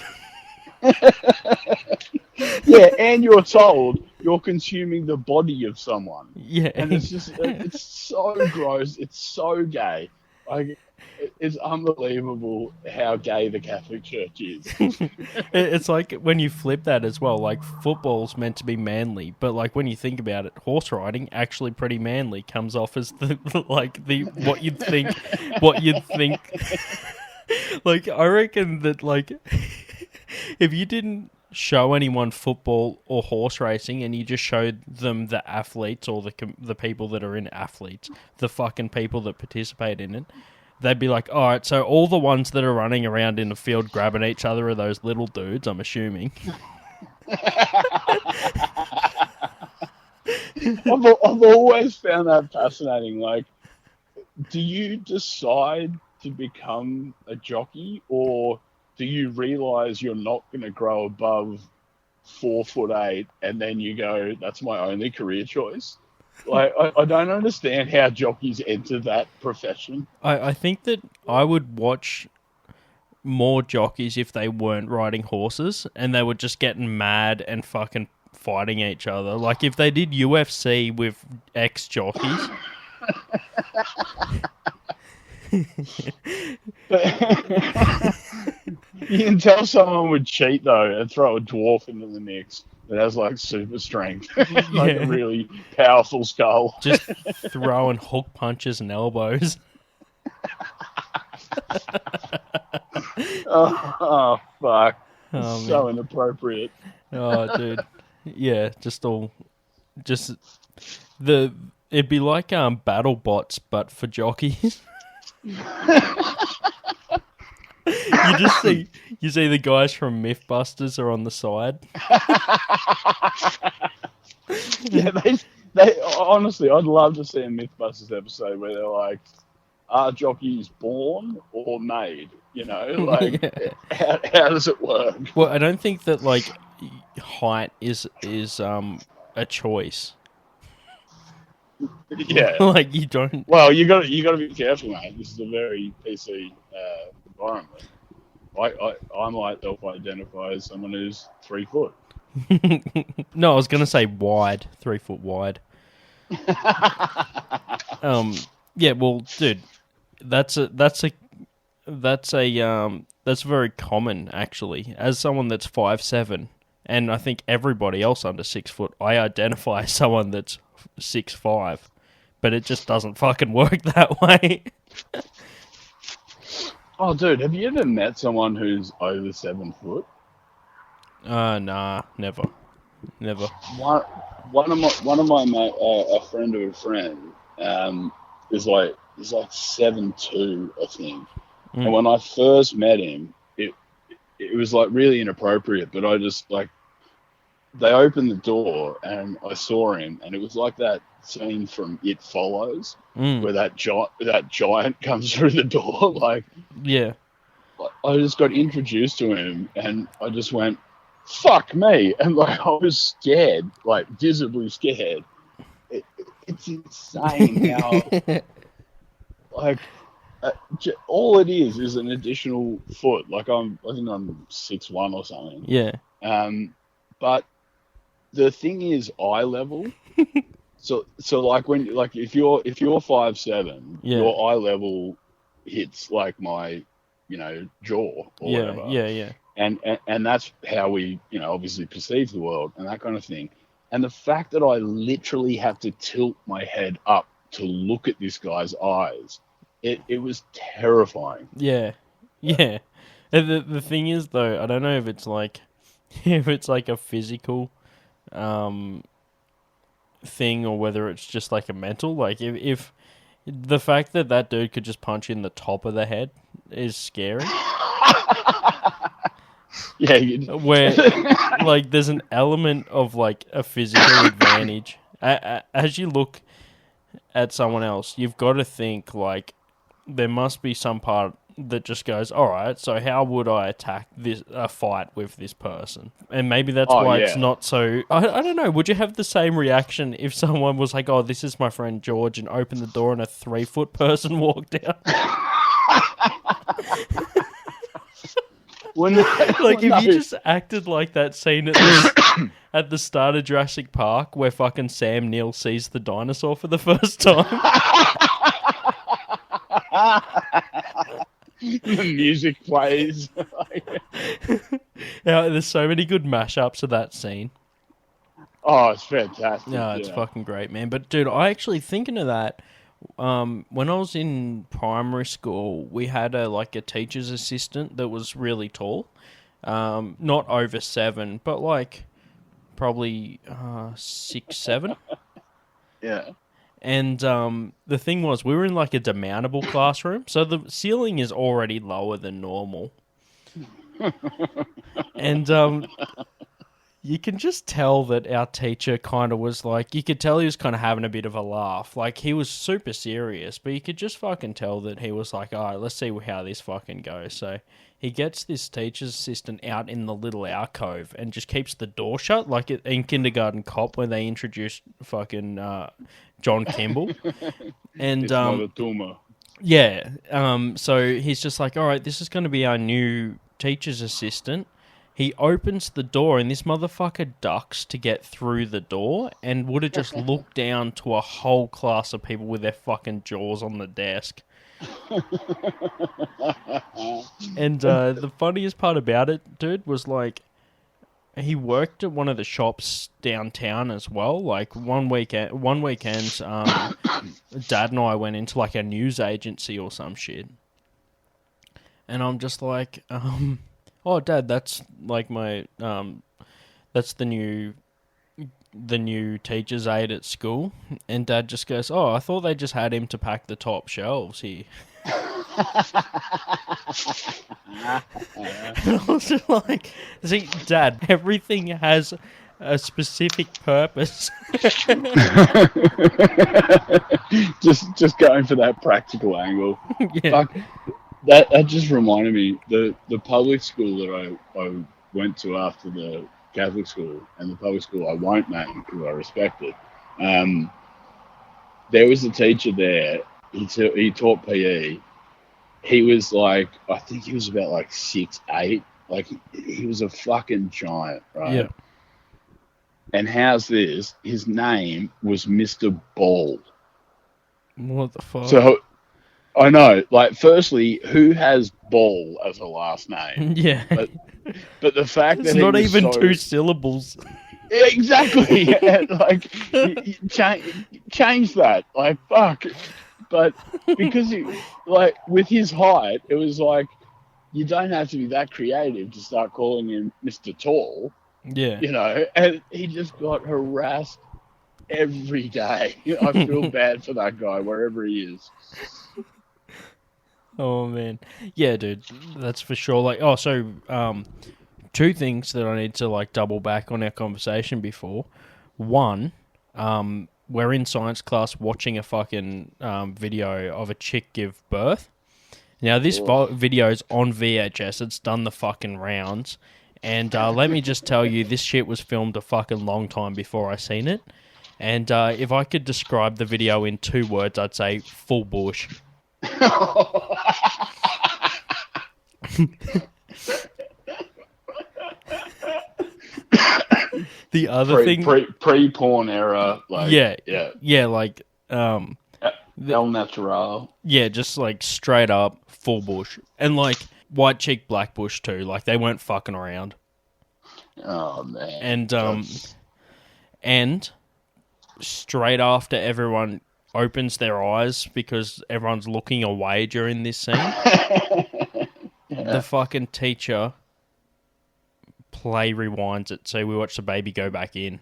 Yeah, and you're told you're consuming the body of someone. Yeah, and it's so gross. It's so gay. Like, it's unbelievable how gay the Catholic Church is. It's like when you flip that as well, like, football's meant to be manly, but like when you think about it, horse riding actually pretty manly, comes off as what you'd think. Like, I reckon that, like, if you didn't show anyone football or horse racing and you just showed them the athletes or the people that are in athletes, the fucking people that participate in it, they'd be like, all right, so all the ones that are running around in the field grabbing each other are those little dudes, I'm assuming. I've always found that fascinating. Like, do you decide to become a jockey, or do you realise you're not going to grow above 4'8", and then you go, that's my only career choice? Like, I don't understand how jockeys enter that profession. I think that I would watch more jockeys if they weren't riding horses and they were just getting mad and fucking fighting each other. Like, if they did UFC with ex-jockeys... You can tell someone would cheat, though, and throw a dwarf into the mix that has, like, super strength. Like, a really powerful skull. Just throwing hook punches and elbows. Oh, fuck. Oh, so inappropriate. Oh, dude. Yeah, it'd be like battle bots, but for jockeys. You see the guys from Mythbusters are on the side. Yeah, they honestly, I'd love to see a Mythbusters episode where they're like, are jockeys born or made? Like, yeah. How does it work? Well, I don't think that, like, height is a choice. Yeah. Like, you don't... Well, you got to be careful, mate. This is a very PC environment. I might self-identify as someone who's 3 foot. No, I was going to say wide, 3 foot wide. Yeah, well, dude, that's very common, actually. As someone that's 5'7", and I think everybody else under 6 foot, I identify as someone that's 6'5", but it just doesn't fucking work that way. Oh, dude, have you ever met someone who's over 7 foot? Nah, never. One of my mate, a friend of a friend, is like 7'2", I think. And when I first met him, it was like really inappropriate. But I just like, they opened the door and I saw him, and it was like that scene from It Follows, where that giant comes through the door. Like, yeah, I just got introduced to him, and I just went, "Fuck me!" And like, I was scared, like visibly scared. It's insane how, like, all it is an additional foot. Like, I think I'm 6'1" or something. Yeah. But the thing is eye level. So like if you're 5'7", your eye level hits like my, jaw or whatever. Yeah. And that's how we, obviously perceive the world and that kind of thing. And the fact that I literally have to tilt my head up to look at this guy's eyes, it was terrifying. Yeah. And the thing is, though, I don't know if it's like a physical thing or whether it's just like a mental. Like, if the fact that dude could just punch you in the top of the head is scary. Yeah, where like there's an element of like a physical advantage. As you look at someone else, you've got to think like there must be some part that just goes, all right, so how would I attack a fight with this person? And maybe that's why it's not so... I don't know, would you have the same reaction if someone was like, oh, this is my friend George, and opened the door and a 3-foot person walked out? If you just acted like that scene at the start of Jurassic Park where fucking Sam Neill sees the dinosaur for the first time. The music plays. Yeah, there's so many good mashups of that scene. Oh, it's fantastic. No, it's fucking great, man. But dude, I actually thinking of that. When I was in primary school, we had a teacher's assistant that was really tall. Not over 7, but like probably 6, 7. Yeah. And the thing was, we were in like a demountable classroom, so the ceiling is already lower than normal. And you can just tell that our teacher kind of was like, you could tell he was kind of having a bit of a laugh. Like, he was super serious, but you could just fucking tell that he was like, all right, let's see how this fucking goes. So he gets this teacher's assistant out in the little alcove and just keeps the door shut, like in Kindergarten Cop when they introduced fucking John Kimball. And it's not a tumor. Yeah. So he's just like, all right, this is going to be our new teacher's assistant. He opens the door and this motherfucker ducks to get through the door and would have just looked down to a whole class of people with their fucking jaws on the desk. And the funniest part about it, dude, was like, he worked at one of the shops downtown as well. Like one weekend, Dad and I went into like a news agency or some shit. And I'm just like, oh, Dad, that's like my, that's the new teacher's aide at school. And Dad just goes, oh, I thought they just had him to pack the top shelves here. And I was just like, see, Dad, everything has a specific purpose. just going for that practical angle. Yeah. Fuck, that just reminded me, the public school that I went to after the Catholic school, and the public school I won't name because I respect it. There was a teacher there. He taught PE. He was like, I think he was about like 6'8". Like, he was a fucking giant, right? Yeah. And how's this? His name was Mr. Ball. What the fuck? So, I know, like, firstly, who has Ball as a last name? Yeah. But the fact it's that not he was even 2 syllables. Exactly. Like, change that. Like, fuck. But because like, with his height, it was like, you don't have to be that creative to start calling him Mr. Tall, Yeah. and he just got harassed every day. I feel bad for that guy wherever he is. Oh man, yeah, dude, that's for sure. Like, two things that I need to like double back on our conversation before. One, we're in science class watching a fucking video of a chick give birth. Now this video's on VHS. It's done the fucking rounds, and let me just tell you, this shit was filmed a fucking long time before I seen it. And if I could describe the video in 2 words, I'd say full bush. The other thing, pre-porn era, like yeah, like El Natural, yeah, just like straight up full bush, and like white cheek, black bush too. Like they weren't fucking around. Oh man, and straight after everyone opens their eyes because everyone's looking away during this scene, the fucking teacher rewinds it, so we watch the baby go back in.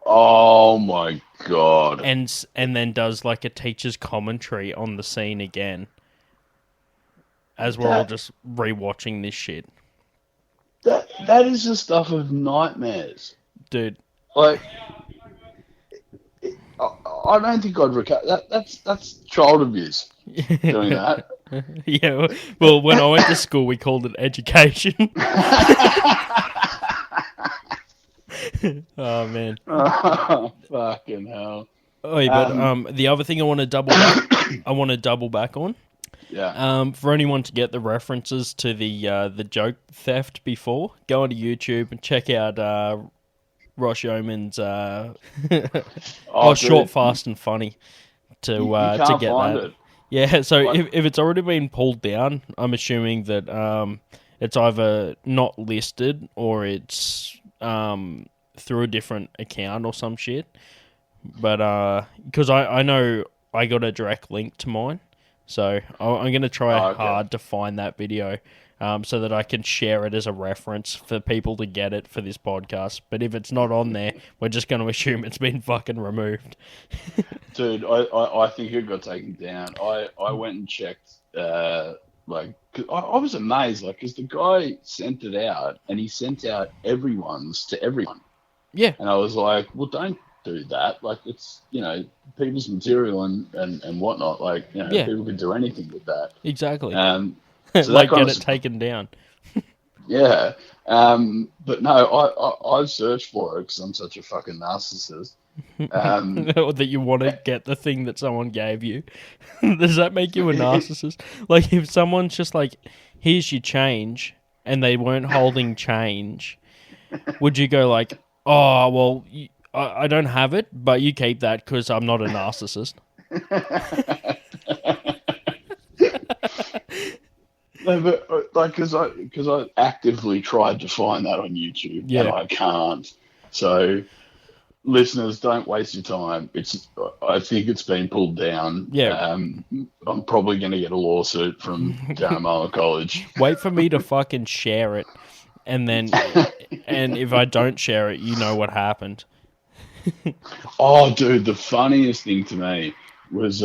Oh my god! And then does like a teacher's commentary on the scene again, as we're all just rewatching this shit. That is the stuff of nightmares, dude. Like, I don't think I'd recover. That's child abuse. Doing that. Yeah. Well, when I went to school, we called it education. Oh man. Oh, fucking hell. Oh, but the other thing I want to double back on. Yeah. For anyone to get the references to the joke theft before, go onto YouTube and check out Ross Yeoman's Short, Fast and Funny to get that. It. Yeah, so if it's already been pulled down, I'm assuming that it's either not listed or it's through a different account or some shit. But because I know I got a direct link to mine, so I'm going to try hard to find that video so that I can share it as a reference for people to get it for this podcast. But if it's not on there, we're just going to assume it's been fucking removed. Dude, I think it got taken down. I went and checked, I was amazed, because the guy sent it out, and he sent out everyone's to everyone. Yeah. And I was like, well, don't do that. Like, it's, people's material and whatnot. People can do anything with that. Exactly. So like, get it taken down. Yeah. But no, I searched for it because I'm such a fucking narcissist. Or that you want to get the thing that someone gave you. Does that make you a narcissist? Like, if someone's just like, here's your change, and they weren't holding change, would you go like, oh, well, I don't have it, but you keep that because I'm not a narcissist? No, but because I actively tried to find that on YouTube, and I can't. So, listeners, don't waste your time. I think it's been pulled down. Yeah. I'm probably going to get a lawsuit from Darramala College. Wait for me to fucking share it, and then, and if I don't share it, you know what happened. Oh, dude, the funniest thing to me was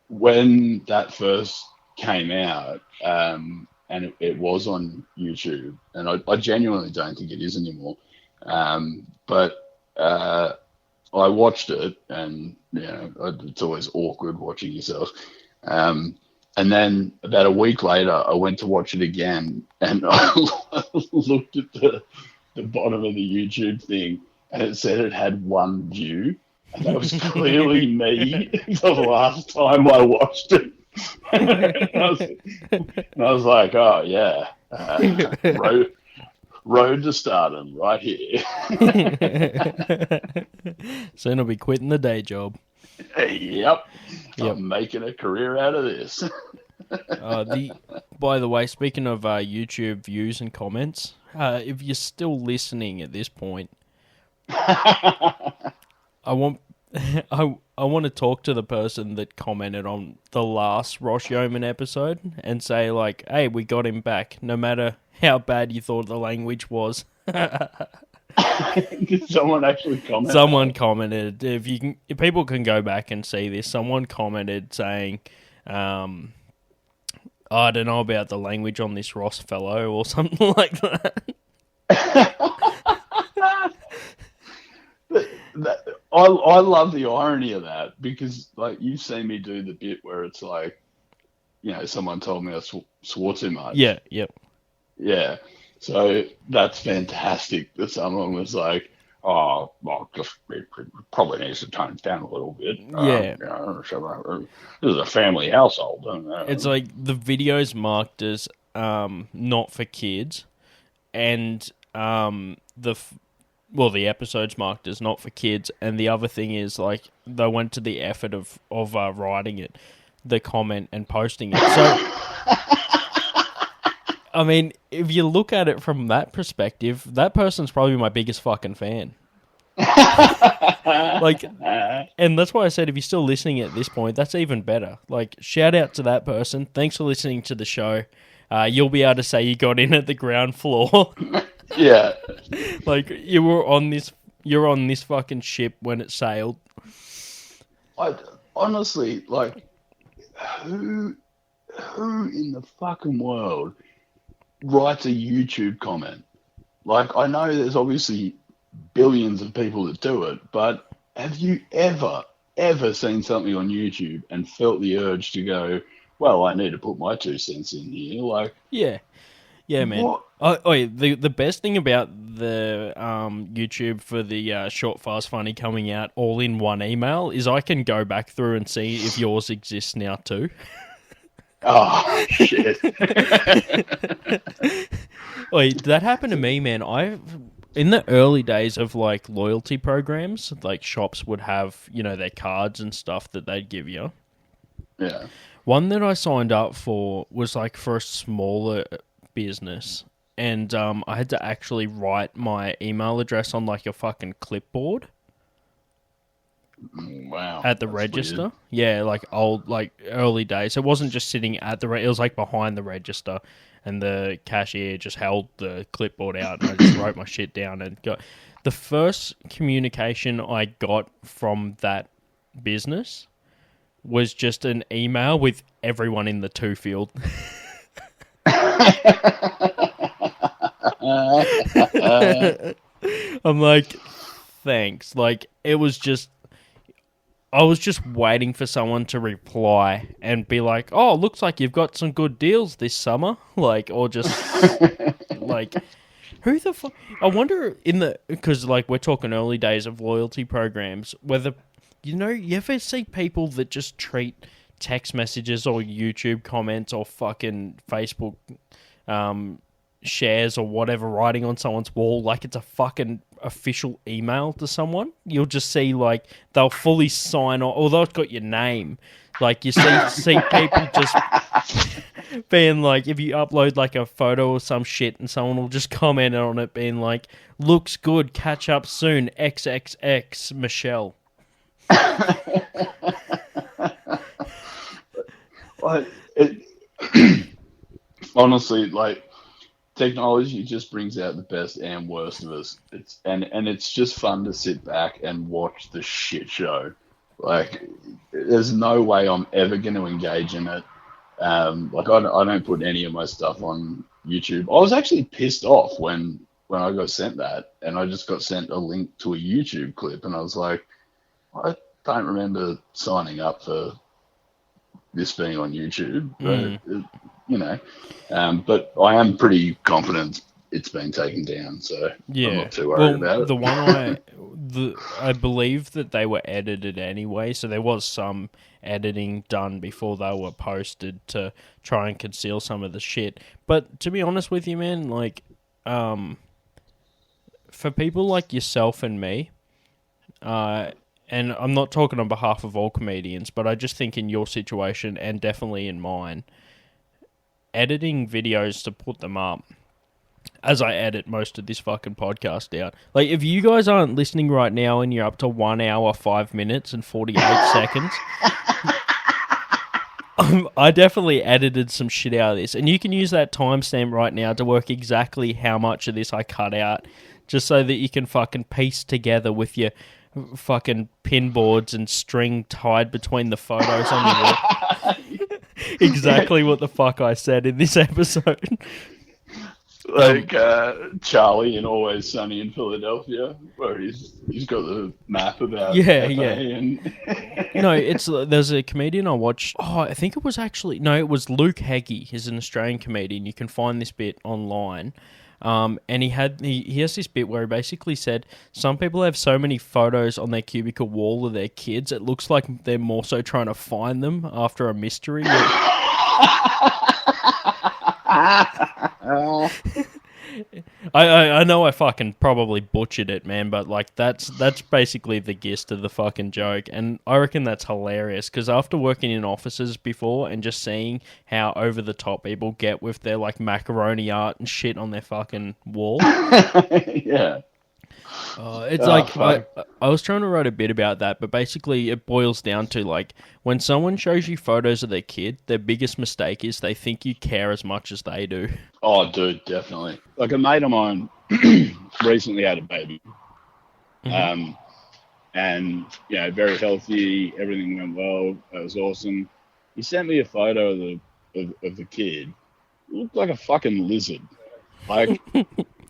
when that first came out, and it was on YouTube, and I genuinely don't think it is anymore. But I watched it, and it's always awkward watching yourself. And then about a week later, I went to watch it again, and I looked at the bottom of the YouTube thing, and it said it had 1 view, and that was clearly me the last time I watched it. And I was like, oh yeah, road to stardom right here. Soon I'll be quitting the day job. Yep. I'm making a career out of this. By the way, speaking of YouTube views and comments, if you're still listening at this point, I want I want to talk to the person that commented on the last Ross Yeoman episode and say, like, hey, we got him back, no matter how bad you thought the language was. Did someone actually comment? Someone commented. If people can go back and see this. Someone commented saying, I don't know about the language on this Ross fellow or something like that. I love the irony of that, because like you've seen me do the bit where it's like, you know, someone told me I swore too much. Yeah, yep. Yeah. So that's fantastic that someone was like, oh, well, just probably needs to tone it down a little bit. Yeah. This is a family household. It's like the video's marked as not for kids, and the episode's marked as not for kids, and the other thing is, like, they went to the effort of writing it, the comment, and posting it. So, I mean, if you look at it from that perspective, that person's probably my biggest fucking fan. Like, and that's why I said, if you're still listening at this point, that's even better. Like, shout out to that person. Thanks for listening to the show. You'll be able to say you got in at the ground floor. Yeah. Like, you're on this fucking ship when it sailed. I honestly, like, who in the fucking world writes a YouTube comment? Like, I know there's obviously billions of people that do it, but have you ever seen something on YouTube and felt the urge to go, well, I need to put my 2 cents in here? Like, yeah, man. What? The best thing about the YouTube for the Short, Fast, Funny coming out all in one email is I can go back through and see if yours exists now too. Oh, shit. That happened to me, man. In the early days of, like, loyalty programs, like, shops would have, you know, their cards and stuff that they'd give you. Yeah. One that I signed up for was, like, for a smaller business, and I had to actually write my email address on, like, a fucking clipboard. Wow. At the register. Weird. Yeah, like early days. It wasn't just sitting at the it was like behind the register, and the cashier just held the clipboard out, and I just wrote my shit down and got. The first communication I got from that business was just an email with everyone in the to field. I'm like, thanks. Like, it was just, I was just waiting for someone to reply and be like, oh, looks like you've got some good deals this summer. Like, or just, like, who the fuck? I wonder because, like, we're talking early days of loyalty programs, whether, you ever see people that just treat text messages or YouTube comments or fucking Facebook shares or whatever writing on someone's wall like it's a fucking official email to someone? You'll just see, like, they'll fully sign on, although it's got your name. Like, you see people just being like, if you upload, like, a photo or some shit, and someone will just comment on it being like, looks good, catch up soon, XXX Michelle. Honestly, like, technology just brings out the best and worst of us. It's just fun to sit back and watch the shit show. Like, there's no way I'm ever going to engage in it. Like, I don't put any of my stuff on YouTube. I was actually pissed off when I got sent that, and I just got sent a link to a YouTube clip, and I was like, I don't remember signing up for this being on YouTube, but I am pretty confident it's been taken down, so I'm not too worried about it. The one I believe that they were edited anyway, so there was some editing done before they were posted to try and conceal some of the shit. But to be honest with you, man, like, for people like yourself and me, and I'm not talking on behalf of all comedians, but I just think in your situation, and definitely in mine, editing videos to put them up, as I edit most of this fucking podcast out. Like, if you guys aren't listening right now and you're up to 1 hour, 5 minutes and 48 seconds, I definitely edited some shit out of this. And you can use that timestamp right now to work exactly how much of this I cut out, just so that you can fucking piece together with your fucking pin boards and string tied between the photos on your wall. Exactly what the fuck I said in this episode. Like Charlie in Always Sunny in Philadelphia, where he's got the map about Yeah. and There's a comedian I watched. Oh, I think it was it was Luke Heggie. He's an Australian comedian. You can find this bit online. And he has this bit where he basically said some people have so many photos on their cubicle wall of their kids, it looks like they're more so trying to find them after a mystery. I know I fucking probably butchered it, man, but like that's basically the gist of the fucking joke, and I reckon that's hilarious because after working in offices before and just seeing how over the top people get with their like macaroni art and shit on their fucking wall, yeah. I was trying to write a bit about that, but basically it boils down to like when someone shows you photos of their kid, their biggest mistake is they think you care as much as they do. Oh, dude, definitely. Like a mate of mine recently had a baby, and very healthy. Everything went well. It was awesome. He sent me a photo of the kid. It looked like a fucking lizard. Like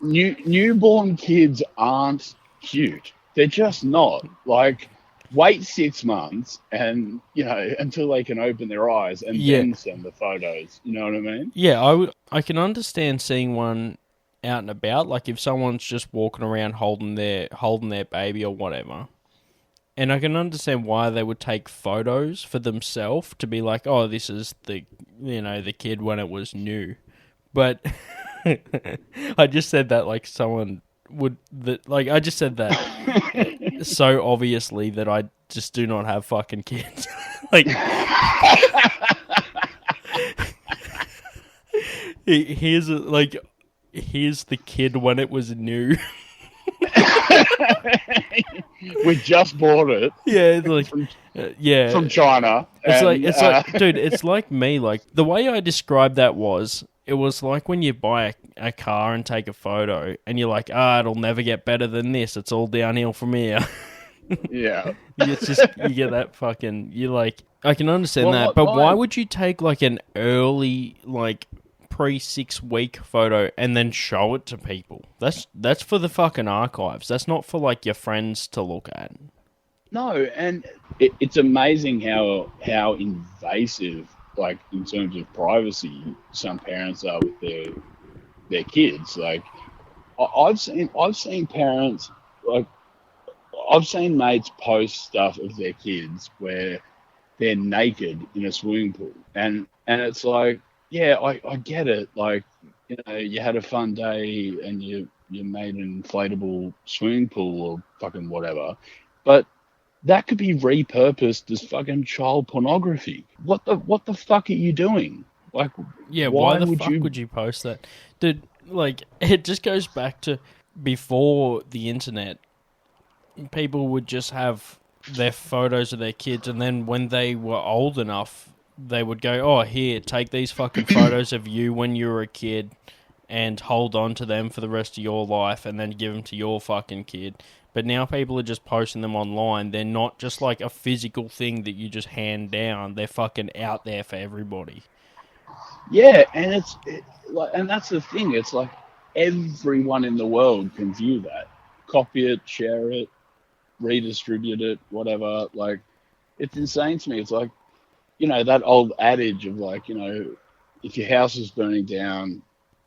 newborn kids aren't cute. They're just not. Like, wait 6 months and until they can open their eyes and then send the photos. You know what I mean? Yeah, I can understand seeing one out and about, like if someone's just walking around holding their baby or whatever. And I can understand why they would take photos for themselves to be like, oh, this is the kid when it was new. But I just said that like someone would I just said that so obviously that I just do not have fucking kids. Like here's the kid when it was new. We just bought it. Yeah, like from China. It's like dude, it's like me. Like the way I described that was, it was like when you buy a car and take a photo, and you're like, it'll never get better than this. It's all downhill from here. Yeah, it's just you get that fucking. You like, I can understand that, but why would you take like an early like pre-6 week photo and then show it to people? That's for the fucking archives. That's not for like your friends to look at. No, and it's amazing how invasive, like in terms of privacy, some parents are with their kids. Like I've seen parents, like I've seen mates post stuff of their kids where they're naked in a swimming pool, and it's like, yeah, I get it. Like, you had a fun day and you made an inflatable swimming pool or fucking whatever, but that could be repurposed as fucking child pornography. What the fuck are you doing? Like, yeah, why the fuck would you post that? Dude, like, it just goes back to before the internet. People would just have their photos of their kids, and then when they were old enough, they would go, oh, here, take these fucking photos of you when you were a kid and hold on to them for the rest of your life and then give them to your fucking kid. But now people are just posting them online. They're not just like a physical thing that you just hand down. They're fucking out there for everybody. Yeah, and and that's the thing. It's like everyone in the world can view that, copy it, share it, redistribute it, whatever. Like, it's insane to me. It's like, that old adage of like, if your house is burning down,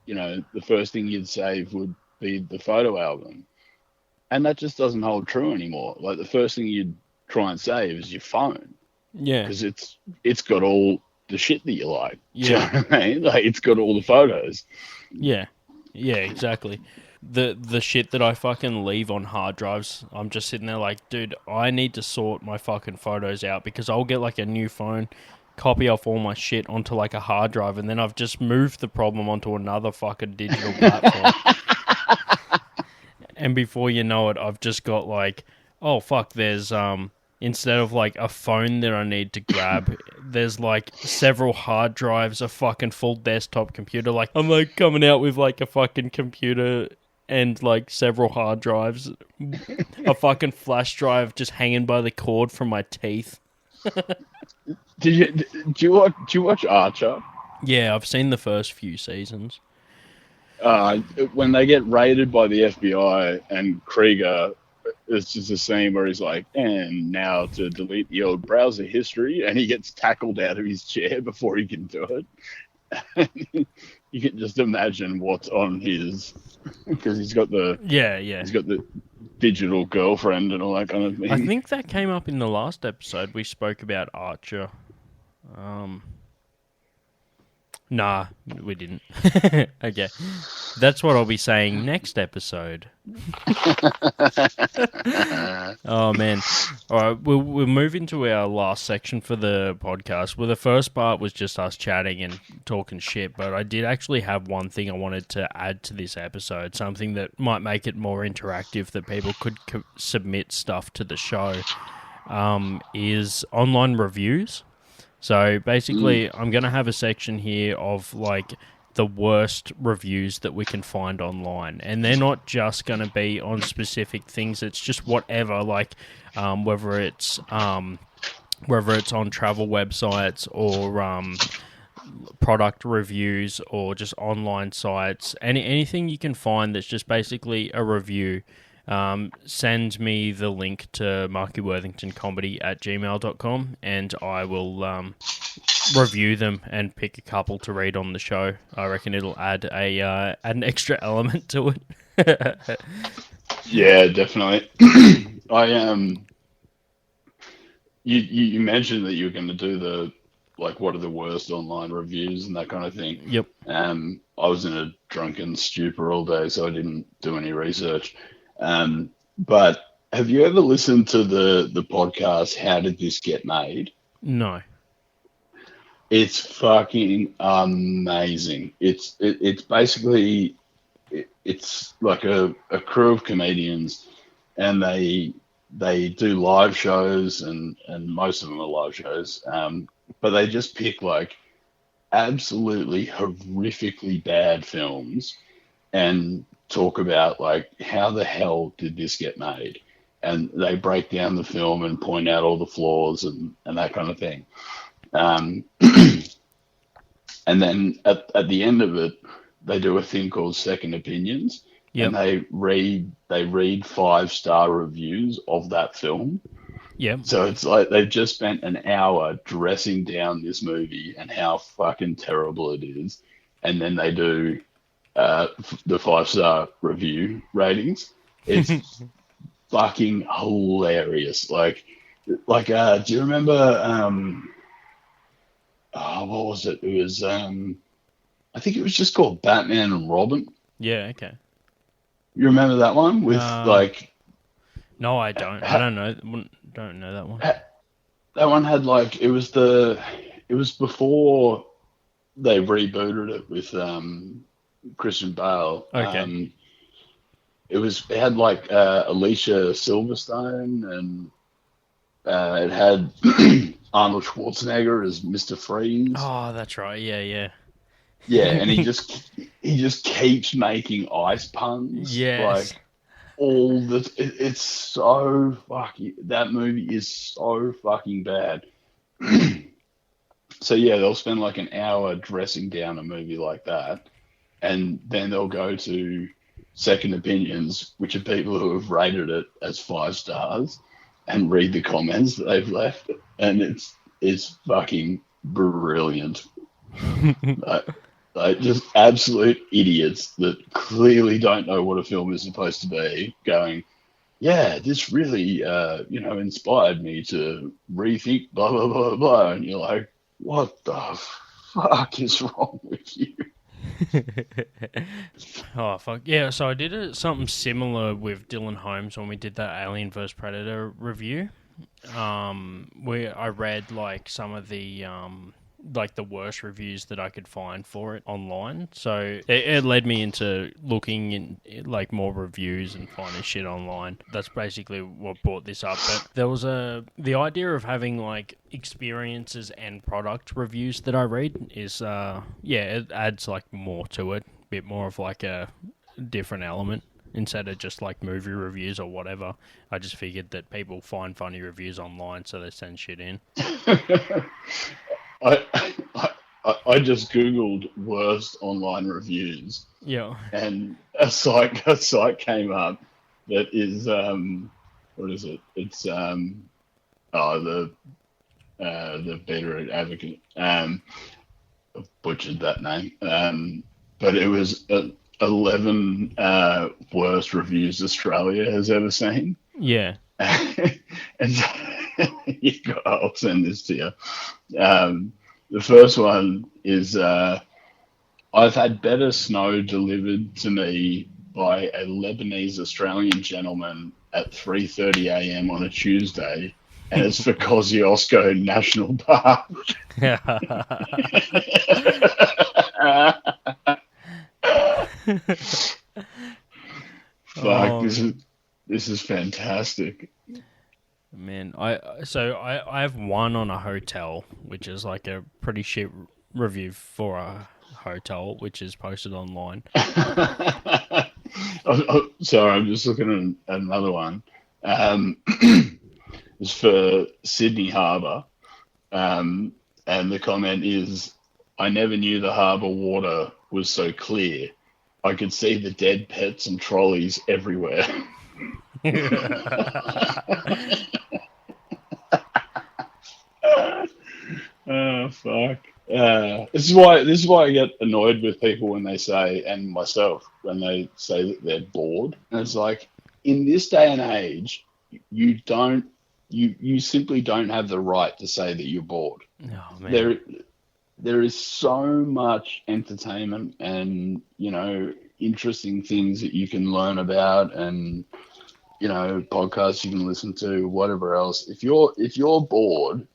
the first thing you'd save would be the photo album. And that just doesn't hold true anymore. Like, the first thing you'd try and save is your phone. Yeah. Because it's got all the shit that you like. Yeah. Do you know what I mean? Like, it's got all the photos. Yeah. Yeah, exactly. The shit that I fucking leave on hard drives, I'm just sitting there like, dude, I need to sort my fucking photos out because I'll get like a new phone, copy off all my shit onto like a hard drive, and then I've just moved the problem onto another fucking digital platform. And before you know it, I've just got like, oh fuck, there's instead of like a phone that I need to grab, there's like several hard drives, a fucking full desktop computer. Like I'm like coming out with like a fucking computer and like several hard drives, a fucking flash drive just hanging by the cord from my teeth. Do you watch Archer? Yeah, I've seen the first few seasons. When they get raided by the FBI and Krieger, it's just a scene where he's like, and now to delete the old browser history, and he gets tackled out of his chair before he can do it. You can just imagine what's on his, because he's got the he's got the digital girlfriend and all that kind of thing. I think that came up in the last episode. We spoke about Archer. Nah, we didn't. Okay. That's what I'll be saying next episode. Oh, man. All right, we'll move into our last section for the podcast. Well, the first part was just us chatting and talking shit, but I did actually have one thing I wanted to add to this episode, something that might make it more interactive, that people could submit stuff to the show, is online reviews. So basically, I'm going to have a section here of like the worst reviews that we can find online, and they're not just going to be on specific things. It's just whatever, like whether it's on travel websites or product reviews or just online sites. Anything you can find that's just basically a review. Send me the link to Marky Worthington Comedy at gmail.com, and I will review them and pick a couple to read on the show. I reckon it'll add an extra element to it. Yeah, definitely. You mentioned that you were going to do the what are the worst online reviews and that kind of thing. Yep. I was in a drunken stupor all day, so I didn't do any research. But have you ever listened to the podcast, How Did This Get Made? No. It's fucking amazing. It's basically, it's like a crew of comedians, and they do live shows, and most of them are live shows, but they just pick like absolutely horrifically bad films and talk about like how the hell did this get made, and they break down the film and point out all the flaws and that kind of thing, and then at the end of it they do a thing called second opinions. Yep. And they read 5-star reviews of that film. Yeah. So it's like they've just spent an hour dressing down this movie and how fucking terrible it is, and then they do the 5-star review ratings. It's fucking hilarious. Like, do you remember? What was it? It was I think it was just called Batman and Robin. Yeah. Okay. You remember that one with No, I don't. I don't know. Don't know that one. That one had it was before they rebooted it with Christian Bale. Okay. It had Alicia Silverstone, and it had Arnold Schwarzenegger as Mr. Freeze. Oh, that's right. Yeah. Yeah, and he just keeps making ice puns. Yes. It's so fucking, that movie is so fucking bad. So yeah, they'll spend like an hour dressing down a movie like that, and then they'll go to second opinions, which are people who have rated it as 5 stars, and read the comments that they've left, and it's fucking brilliant. Just absolute idiots that clearly don't know what a film is supposed to be, going, yeah, this really, inspired me to rethink blah, blah, blah, blah. And you're like, what the fuck is wrong with you? Oh, fuck. Yeah, so I did something similar with Dylan Holmes when we did that Alien vs. Predator review. Where I read, some of the like the worst reviews that I could find for it online. So it led me into looking in like more reviews and finding shit online. That's basically what brought this up. But there was the idea of having like experiences and product reviews that I read is it adds like more to it, a bit more of like a different element. Instead of just like movie reviews or whatever, I just figured that people find funny reviews online, so they send shit in. I, I just googled worst online reviews. Yeah. And a site came up that is what is it? It's the Better Advocate. I've butchered that name. But it was 11 worst reviews Australia has ever seen. Yeah. And I'll send this to you. The first one is I've had better snow delivered to me by a Lebanese Australian gentleman at 3:30 a.m. on a Tuesday, and it's for Kosciuszko National Park. Fuck, this is fantastic. Man, I have one on a hotel, which is like a pretty shit review for a hotel, which is posted online. Sorry, I'm just looking at another one. It's for Sydney Harbour, and the comment is, "I never knew the harbour water was so clear. I could see the dead pets and trolleys everywhere." Oh fuck! This is why I get annoyed with people when they say, and myself when they say that they're bored. And it's like, in this day and age, you simply don't have the right to say that you're bored. Oh, man. There is so much entertainment and, interesting things that you can learn about, and, podcasts you can listen to, whatever else. If you're bored,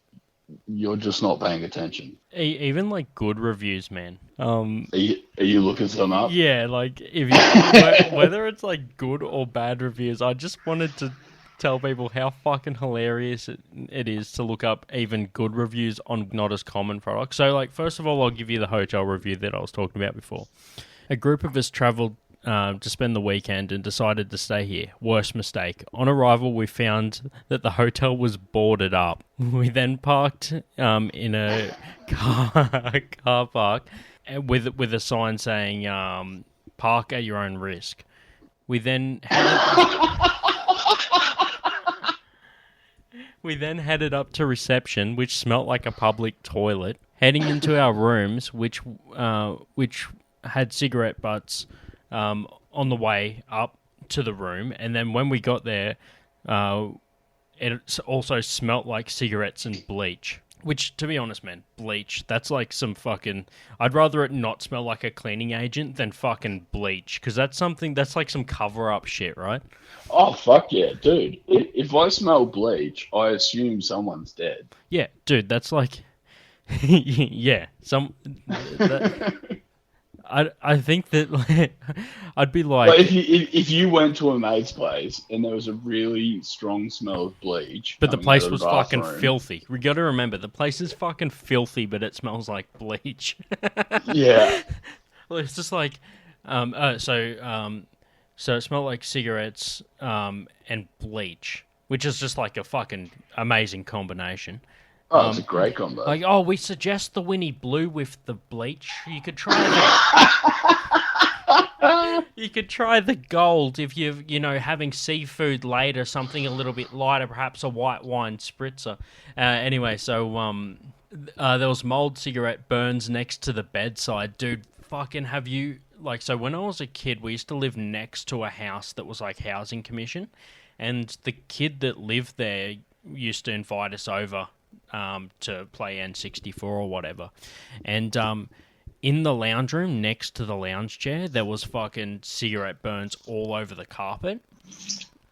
you're just not paying attention. Even like good reviews, man. Are you looking some up? Yeah, like if you, whether it's like good or bad reviews, I just wanted to tell people how fucking hilarious it is to look up even good reviews on not as common products. So, like, first of all, I'll give you the hotel review that I was talking about before. A group of us travelled to spend the weekend and decided to stay here. Worst mistake. On arrival, we found that the hotel was boarded up. We then parked in a car park with a sign saying, "Park at your own risk." We then headed up to reception, which smelt like a public toilet. Heading into our rooms, which had cigarette butts on the way up to the room, and then when we got there, it also smelt like cigarettes and bleach. Which, to be honest, man, bleach, that's like some fucking... I'd rather it not smell like a cleaning agent than fucking bleach, because that's like some cover-up shit, right? Oh, fuck yeah, dude. If I smell bleach, I assume someone's dead. Yeah, dude, that's like... yeah, I think that I'd be like... But if you went to a mate's place and there was a really strong smell of bleach... But the place was fucking filthy. We got to remember, the place is fucking filthy, but it smells like bleach. Yeah. Well, it's just like... So it smelled like cigarettes and bleach, which is just like a fucking amazing combination. Oh, it's a great combo. Like, we suggest the Winnie Blue with the bleach. You could try the gold if you're, having seafood later, something a little bit lighter, perhaps a white wine spritzer. Anyway, so there was mold cigarette burns next to the bedside. Dude, fucking have you... Like, so when I was a kid, we used to live next to a house that was like housing commission, and the kid that lived there used to invite us over to play N64 or whatever. And in the lounge room next to the lounge chair, there was fucking cigarette burns all over the carpet.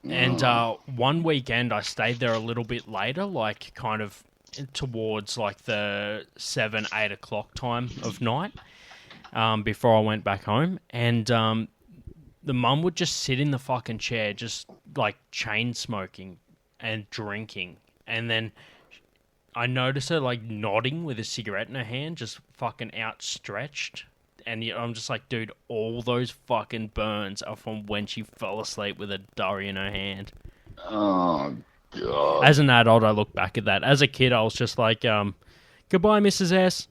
And one weekend I stayed there a little bit later, like kind of towards like the 7, 8 o'clock time of night, before I went back home, and the mum would just sit in the fucking chair, just like chain smoking and drinking, and then I noticed her like nodding with a cigarette in her hand, just fucking outstretched. And I'm just like, dude, all those fucking burns are from when she fell asleep with a durry in her hand. Oh, God. As an adult, I look back at that. As a kid, I was just like, goodbye, Mrs. S.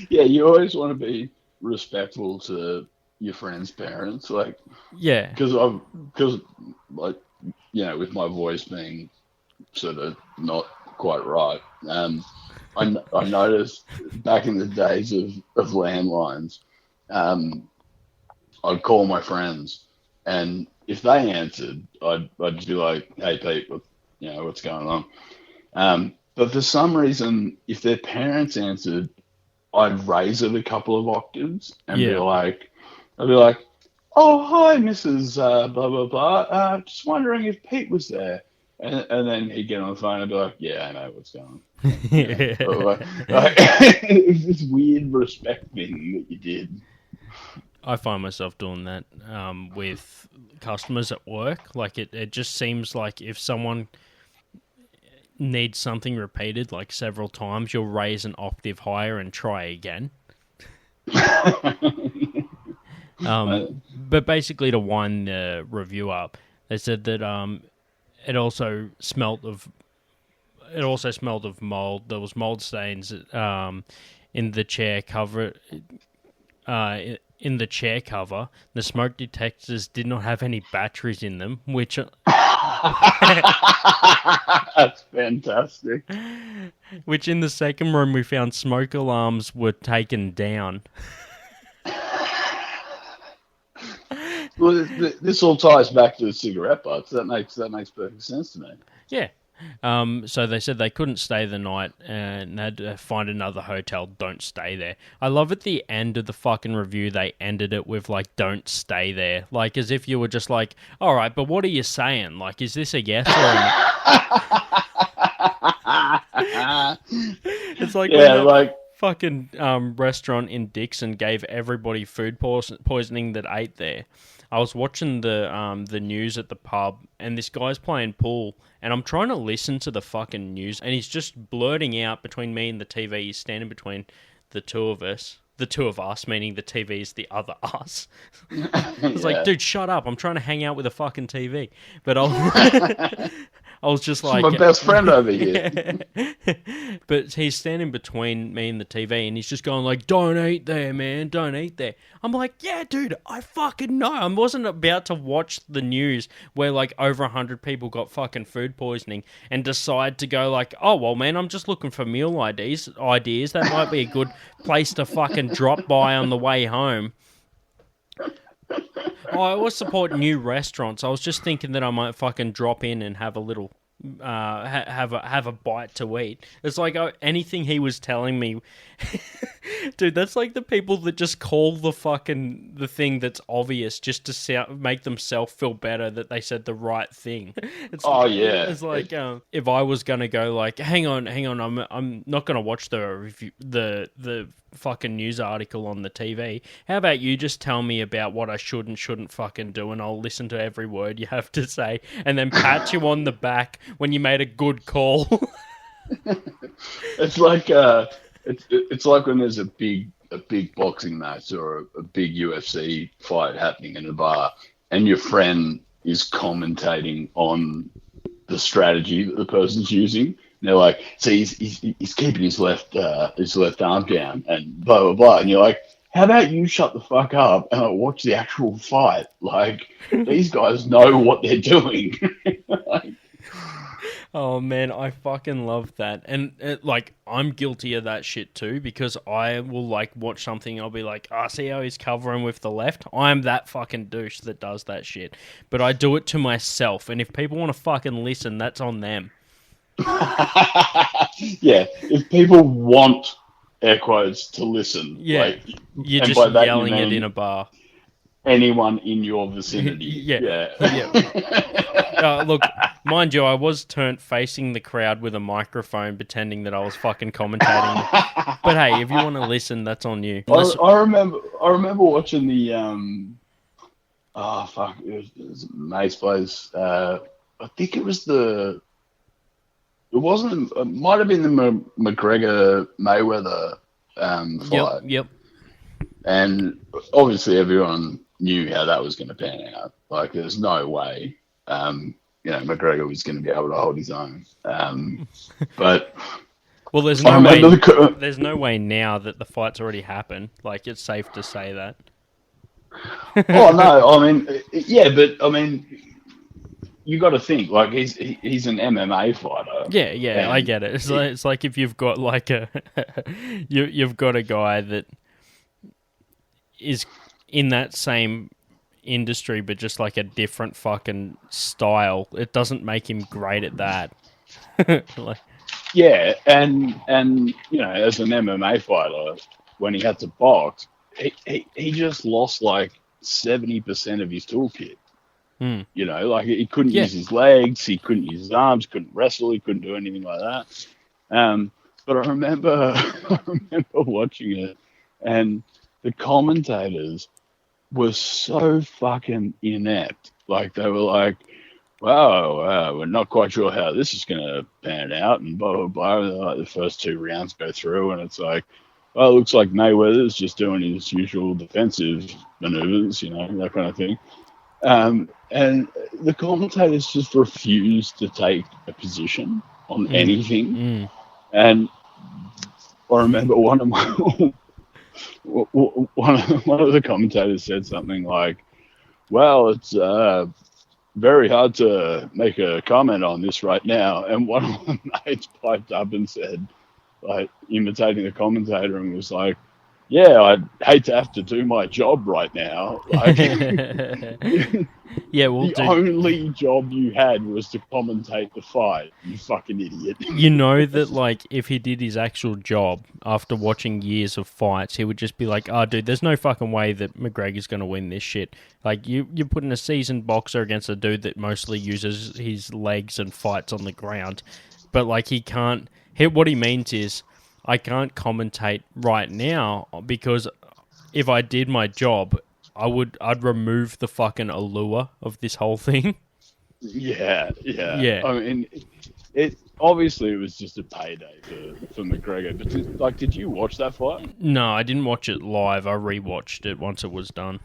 Yeah, you always want to be respectful to your friends' parents. Like, Yeah. because, like, you know, with my voice being sort of not quite right, I noticed back in the days of landlines, I'd call my friends, and if they answered, I'd just be like, "Hey Pete, what's going on?" But for some reason, if their parents answered, I'd raise it a couple of octaves and be like, "Oh, hi, Mrs. Blah blah blah. Just wondering if Pete was there." And then he'd get on the phone and be like, "Yeah, I know what's going on." It's this weird respect thing that you did. I find myself doing that with customers at work. Like, it just seems like if someone needs something repeated like several times, you'll raise an octave higher and try again. But basically, to wind the review up, they said that it also smelled of mold. There was mold stains in the chair cover. In the chair cover, the smoke detectors did not have any batteries in them, which that's fantastic. Which in the second room we found smoke alarms were taken down. Well, this all ties back to the cigarette butts. That makes perfect sense to me. Yeah. So they said they couldn't stay the night and had to find another hotel. Don't stay there. I love at the end of the fucking review they ended it with like, "Don't stay there," like as if you were just like, "All right, but what are you saying? Like, is this a yes or a?" It's like, fucking restaurant in Dixon gave everybody food poisoning that ate there. I was watching the news at the pub, and this guy's playing pool, and I'm trying to listen to the fucking news, and he's just blurting out between me and the TV. He's standing between the two of us. The two of us, meaning the TV is the other us. It's like, dude, shut up. I'm trying to hang out with a fucking TV. But I was just like... my best friend over here. But he's standing between me and the TV, and he's just going like, "Don't eat there, man. Don't eat there." I'm like, yeah, dude, I fucking know. I wasn't about to watch the news where like over 100 people got fucking food poisoning and decide to go like, "Oh, well, man, I'm just looking for meal ideas. That might be a good place to fucking drop by on the way home." I always support new restaurants. I was just thinking that I might fucking drop in and have a little, have a bite to eat. It's like anything he was telling me, dude. That's like the people that just call the thing that's obvious just to make themselves feel better that they said the right thing. It's like if I was gonna go like, hang on, I'm not gonna watch the review, the fucking news article on the TV. How about you just tell me about what I should and shouldn't fucking do, and I'll listen to every word you have to say, and then pat you on the back when you made a good call. It's like it's like when there's a big boxing match or a big UFC fight happening in a bar, and your friend is commentating on the strategy that the person's using. And they're like, "See, he's keeping his left arm down and blah blah blah," and you're like, "How about you shut the fuck up and watch the actual fight? Like, these guys know what they're doing." Like, oh man, I fucking love that. And like, I'm guilty of that shit too, because I will like watch something, I'll be like, see how he's covering with the left? I'm that fucking douche that does that shit. But I do it to myself, and if people want to fucking listen, that's on them. Yeah, if people want, air quotes, to listen, yeah, like, you're just yelling it in a bar. anyone in your vicinity. Yeah. Look, mind you, I was turned facing the crowd with a microphone, pretending that I was fucking commentating. But hey, if you want to listen, that's on you. I remember watching the it was Mace Place. I think it was it might have been the McGregor Mayweather fight. Yep. And obviously everyone knew how that was going to pan out. Like, there's no way, McGregor was going to be able to hold his own. But well, there's no way now that the fight's already happened. Like, it's safe to say that. Oh no, I mean, yeah, but I mean, you got to think, like, he's an MMA fighter. Yeah, I get it. It's like if you've got like you've got a guy that is in that same industry, but just like a different fucking style. It doesn't make him great at that. Yeah, and as an MMA fighter, when he had to box, he just lost like 70% of his toolkit. Like, he couldn't use his legs, he couldn't use his arms, couldn't wrestle, he couldn't do anything like that. But I remember watching it, and the commentators were so fucking inept. Like, they were like, wow, we're not quite sure how this is going to pan out, and blah, blah, blah. And like, the first 2 rounds go through, and it's like, well, it looks like Mayweather's just doing his usual defensive maneuvers, that kind of thing. And the commentators just refused to take a position on anything. And I remember one of the commentators said something like, well, it's very hard to make a comment on this right now. And one of my mates piped up and said, like, imitating the commentator, and was like, yeah, I'd hate to have to do my job right now. Like, yeah, well, the only job you had was to commentate the fight, you fucking idiot. You know that, like, if he did his actual job after watching years of fights, he would just be like, oh, dude, there's no fucking way that McGregor's going to win this shit. Like, you're putting a seasoned boxer against a dude that mostly uses his legs and fights on the ground. But, like, he can't... What he means is, I can't commentate right now because if I did my job, I'd remove the fucking allure of this whole thing. Yeah. I mean, it obviously was just a payday for McGregor. But did you watch that fight? No, I didn't watch it live. I rewatched it once it was done.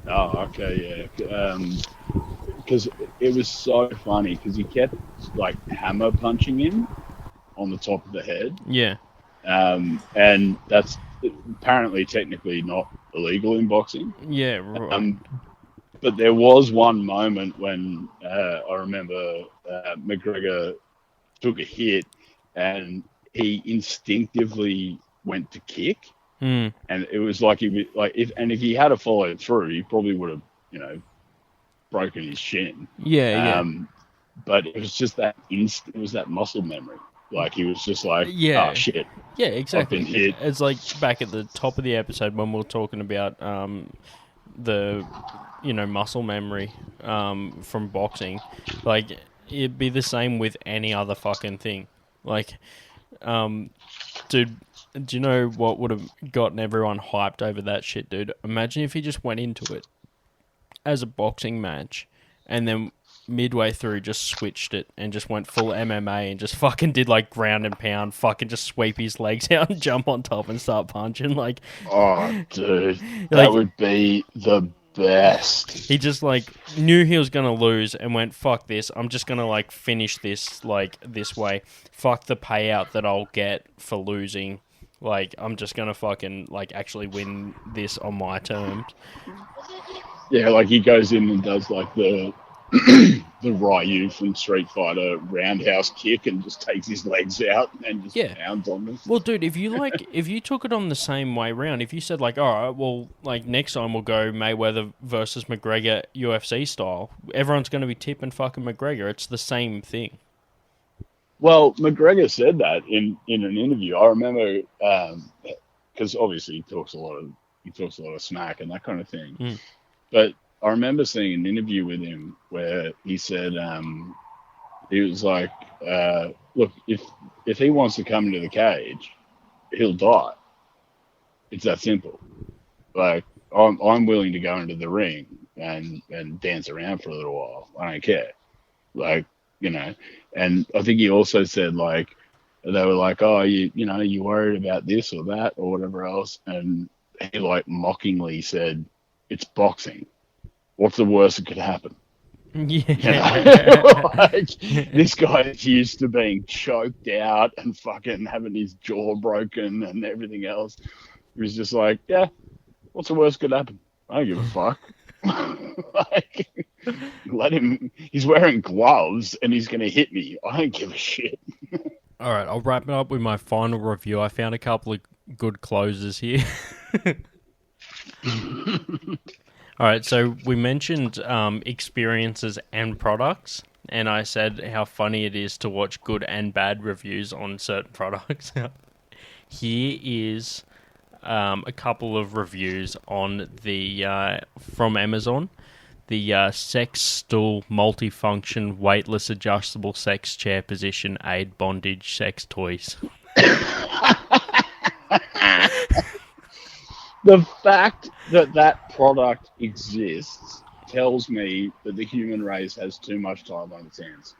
Oh, okay, yeah. Because it was so funny because he kept like hammer punching him on the top of the head. Yeah. And that's apparently technically not illegal in boxing. Yeah, right. But there was one moment when I remember McGregor took a hit and he instinctively went to kick. And it was like if he had followed through, he probably would have, broken his shin. Yeah. But it was just that it was that muscle memory. Like, he was just like, oh, shit. Yeah, exactly. I've been hit. It's like back at the top of the episode when we were talking about the, muscle memory from boxing. Like, it'd be the same with any other fucking thing. Like, dude, do you know what would have gotten everyone hyped over that shit, dude? Imagine if he just went into it as a boxing match and then midway through just switched it and just went full MMA and just fucking did like ground and pound, fucking just sweep his legs out and jump on top and start punching. Like, oh, dude, that would be the best. He just like knew he was gonna lose and went, fuck this, I'm just gonna like finish this like this way. Fuck the payout that I'll get for losing. Like, I'm just gonna fucking like actually win this on my terms. Yeah, like he goes in and does like the Ryu from Street Fighter roundhouse kick and just takes his legs out and just pounds on them. Well, dude, if you took it on the same way round, if you said like, all right, well, like next time we'll go Mayweather versus McGregor UFC style, everyone's going to be tipping fucking McGregor. It's the same thing. Well, McGregor said that in an interview. I remember because obviously he talks a lot of he talks a lot of smack and that kind of thing. Mm. But I remember seeing an interview with him where he said he was like, look, if he wants to come into the cage, he'll die. It's that simple. Like, I'm willing to go into the ring and dance around for a little while. I don't care. Like, you know, and I think he also said, like, they were like, oh, you worried about this or that or whatever else. And he, like, mockingly said, it's boxing. What's the worst that could happen? Yeah. You know? Like, this guy is used to being choked out and fucking having his jaw broken and everything else. He was just like, yeah, what's the worst could happen? I don't give a fuck. Like, let him. He's wearing gloves and he's going to hit me. I don't give a shit. All right, I'll wrap it up with my final review. I found a couple of good closers here. All right, so we mentioned experiences and products, and I said how funny it is to watch good and bad reviews on certain products. Here is a couple of reviews on the from Amazon, the sex stool multifunction weightless adjustable sex chair position aid bondage sex toys. The fact that product exists tells me that the human race has too much time on its hands.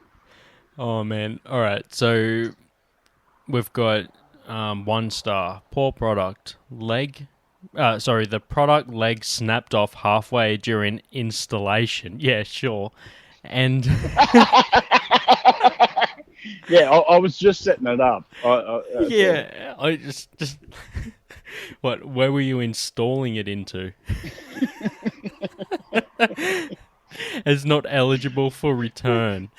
Oh, man. All right, so we've got 1 star. Poor product. The product leg snapped off halfway during installation. Yeah, sure. And... Yeah, I was just setting it up. I just... What? Where were you installing it into? As not eligible for return.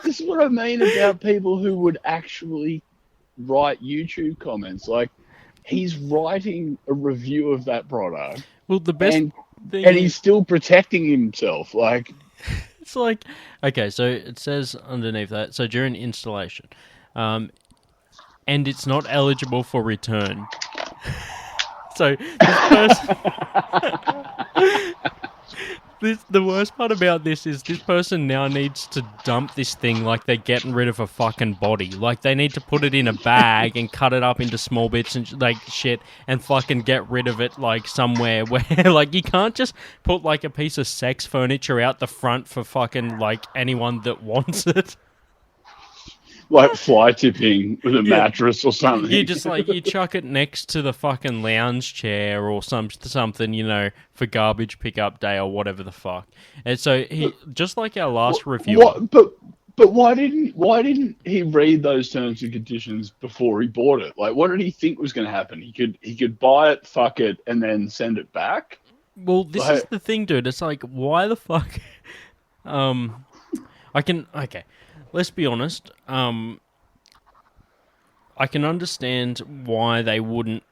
This is what I mean about people who would actually write YouTube comments. Like, he's writing a review of that product. Well, the best thing... And he's still protecting himself. Like... It's like... Okay, so it says underneath that, so during installation... and it's not eligible for return. So this person, the worst part about this is this person now needs to dump this thing like they're getting rid of a fucking body. Like they need to put it in a bag and cut it up into small bits and like shit and fucking get rid of it like somewhere where like you can't just put like a piece of sex furniture out the front for fucking like anyone that wants it. Like fly tipping with a mattress or something. You just like, you chuck it next to the fucking lounge chair or something, you know, for garbage pickup day or whatever the fuck. And so he, just like our last review. But why didn't he read those terms and conditions before he bought it? Like, what did he think was going to happen? He could buy it, fuck it, and then send it back? Well, this is the thing, dude. It's like, why the fuck? Okay. Let's be honest. I can understand why they wouldn't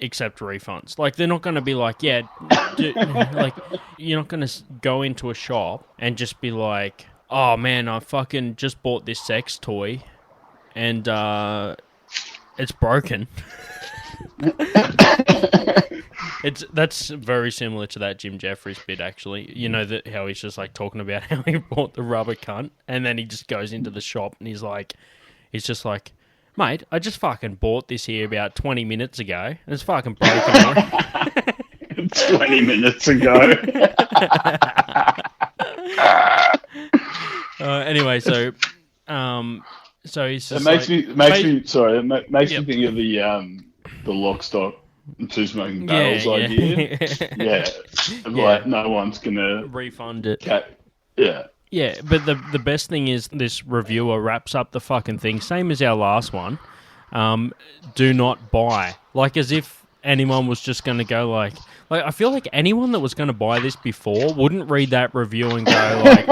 accept refunds. Like, they're not going to be like, yeah, like, you're not going to go into a shop and just be like, oh man, I fucking just bought this sex toy and it's broken. That's very similar to that Jim Jeffries bit, actually. You know that how he's just like talking about how he bought the rubber cunt, and then he just goes into the shop and he's just like, mate, I just fucking bought this here about 20 minutes ago, and it's fucking broken. 20 minutes ago. Anyway, so he's just it makes me think of the lock, stock, and two smoking barrels idea. Yeah. Like, no one's going to refund it. Yeah. Yeah, but the best thing is this reviewer wraps up the fucking thing, same as our last one. Do not buy. Like, as if anyone was just going to go like, I feel like anyone that was going to buy this before wouldn't read that review and go like,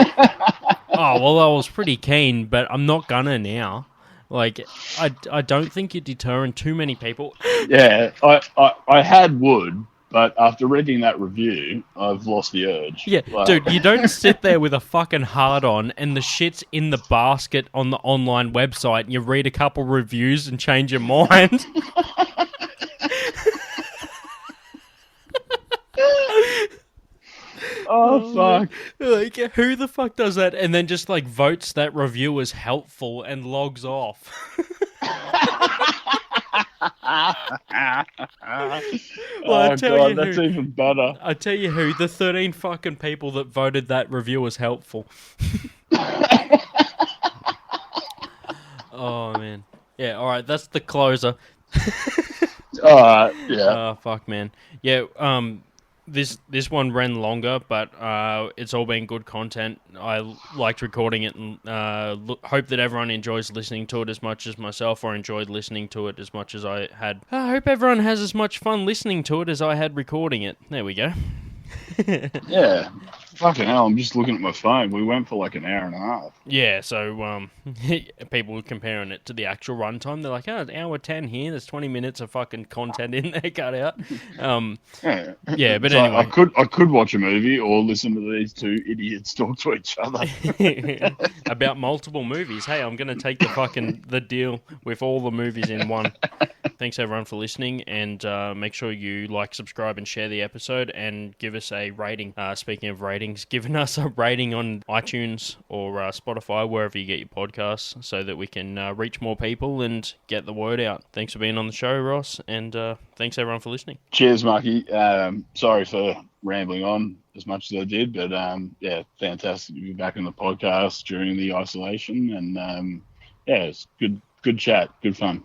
oh, well, I was pretty keen, but I'm not gonna now. Like, I don't think you're deterring too many people. Yeah, I had would, but after reading that review, I've lost the urge. Yeah, dude, you don't sit there with a fucking hard-on and the shit's in the basket on the online website and you read a couple reviews and change your mind. Oh, fuck. Man. Like, who the fuck does that? And then just like votes that review as helpful and logs off. Oh, God, that's even better. I tell you who, the 13 fucking people that voted that review as helpful. Oh, man. Yeah, alright, that's the closer. Alright, yeah. Oh, fuck, man. Yeah, this one ran longer, but it's all been good content. I liked recording it and hope that everyone enjoys listening to it as much as myself, or enjoyed listening to it as much as I had. I hope everyone has as much fun listening to it as I had recording it. There we go. Yeah. Fucking hell, I'm just looking at my phone. We went for like an hour and a half. Yeah, so people were comparing it to the actual runtime. They're like, oh, it's hour 10 here. There's 20 minutes of fucking content in there cut out. Yeah, but so anyway. I could watch a movie or listen to these two idiots talk to each other. About multiple movies. Hey, I'm going to take the deal with all the movies in one. Thanks, everyone, for listening, and make sure you like, subscribe, and share the episode, and give us a rating. Speaking of ratings, giving us a rating on iTunes or Spotify, wherever you get your podcasts, so that we can reach more people and get the word out. Thanks for being on the show, Ross, and thanks, everyone, for listening. Cheers, Marky. Sorry for rambling on as much as I did, but yeah, fantastic to be back on the podcast during the isolation, and yeah, it's good chat, good fun.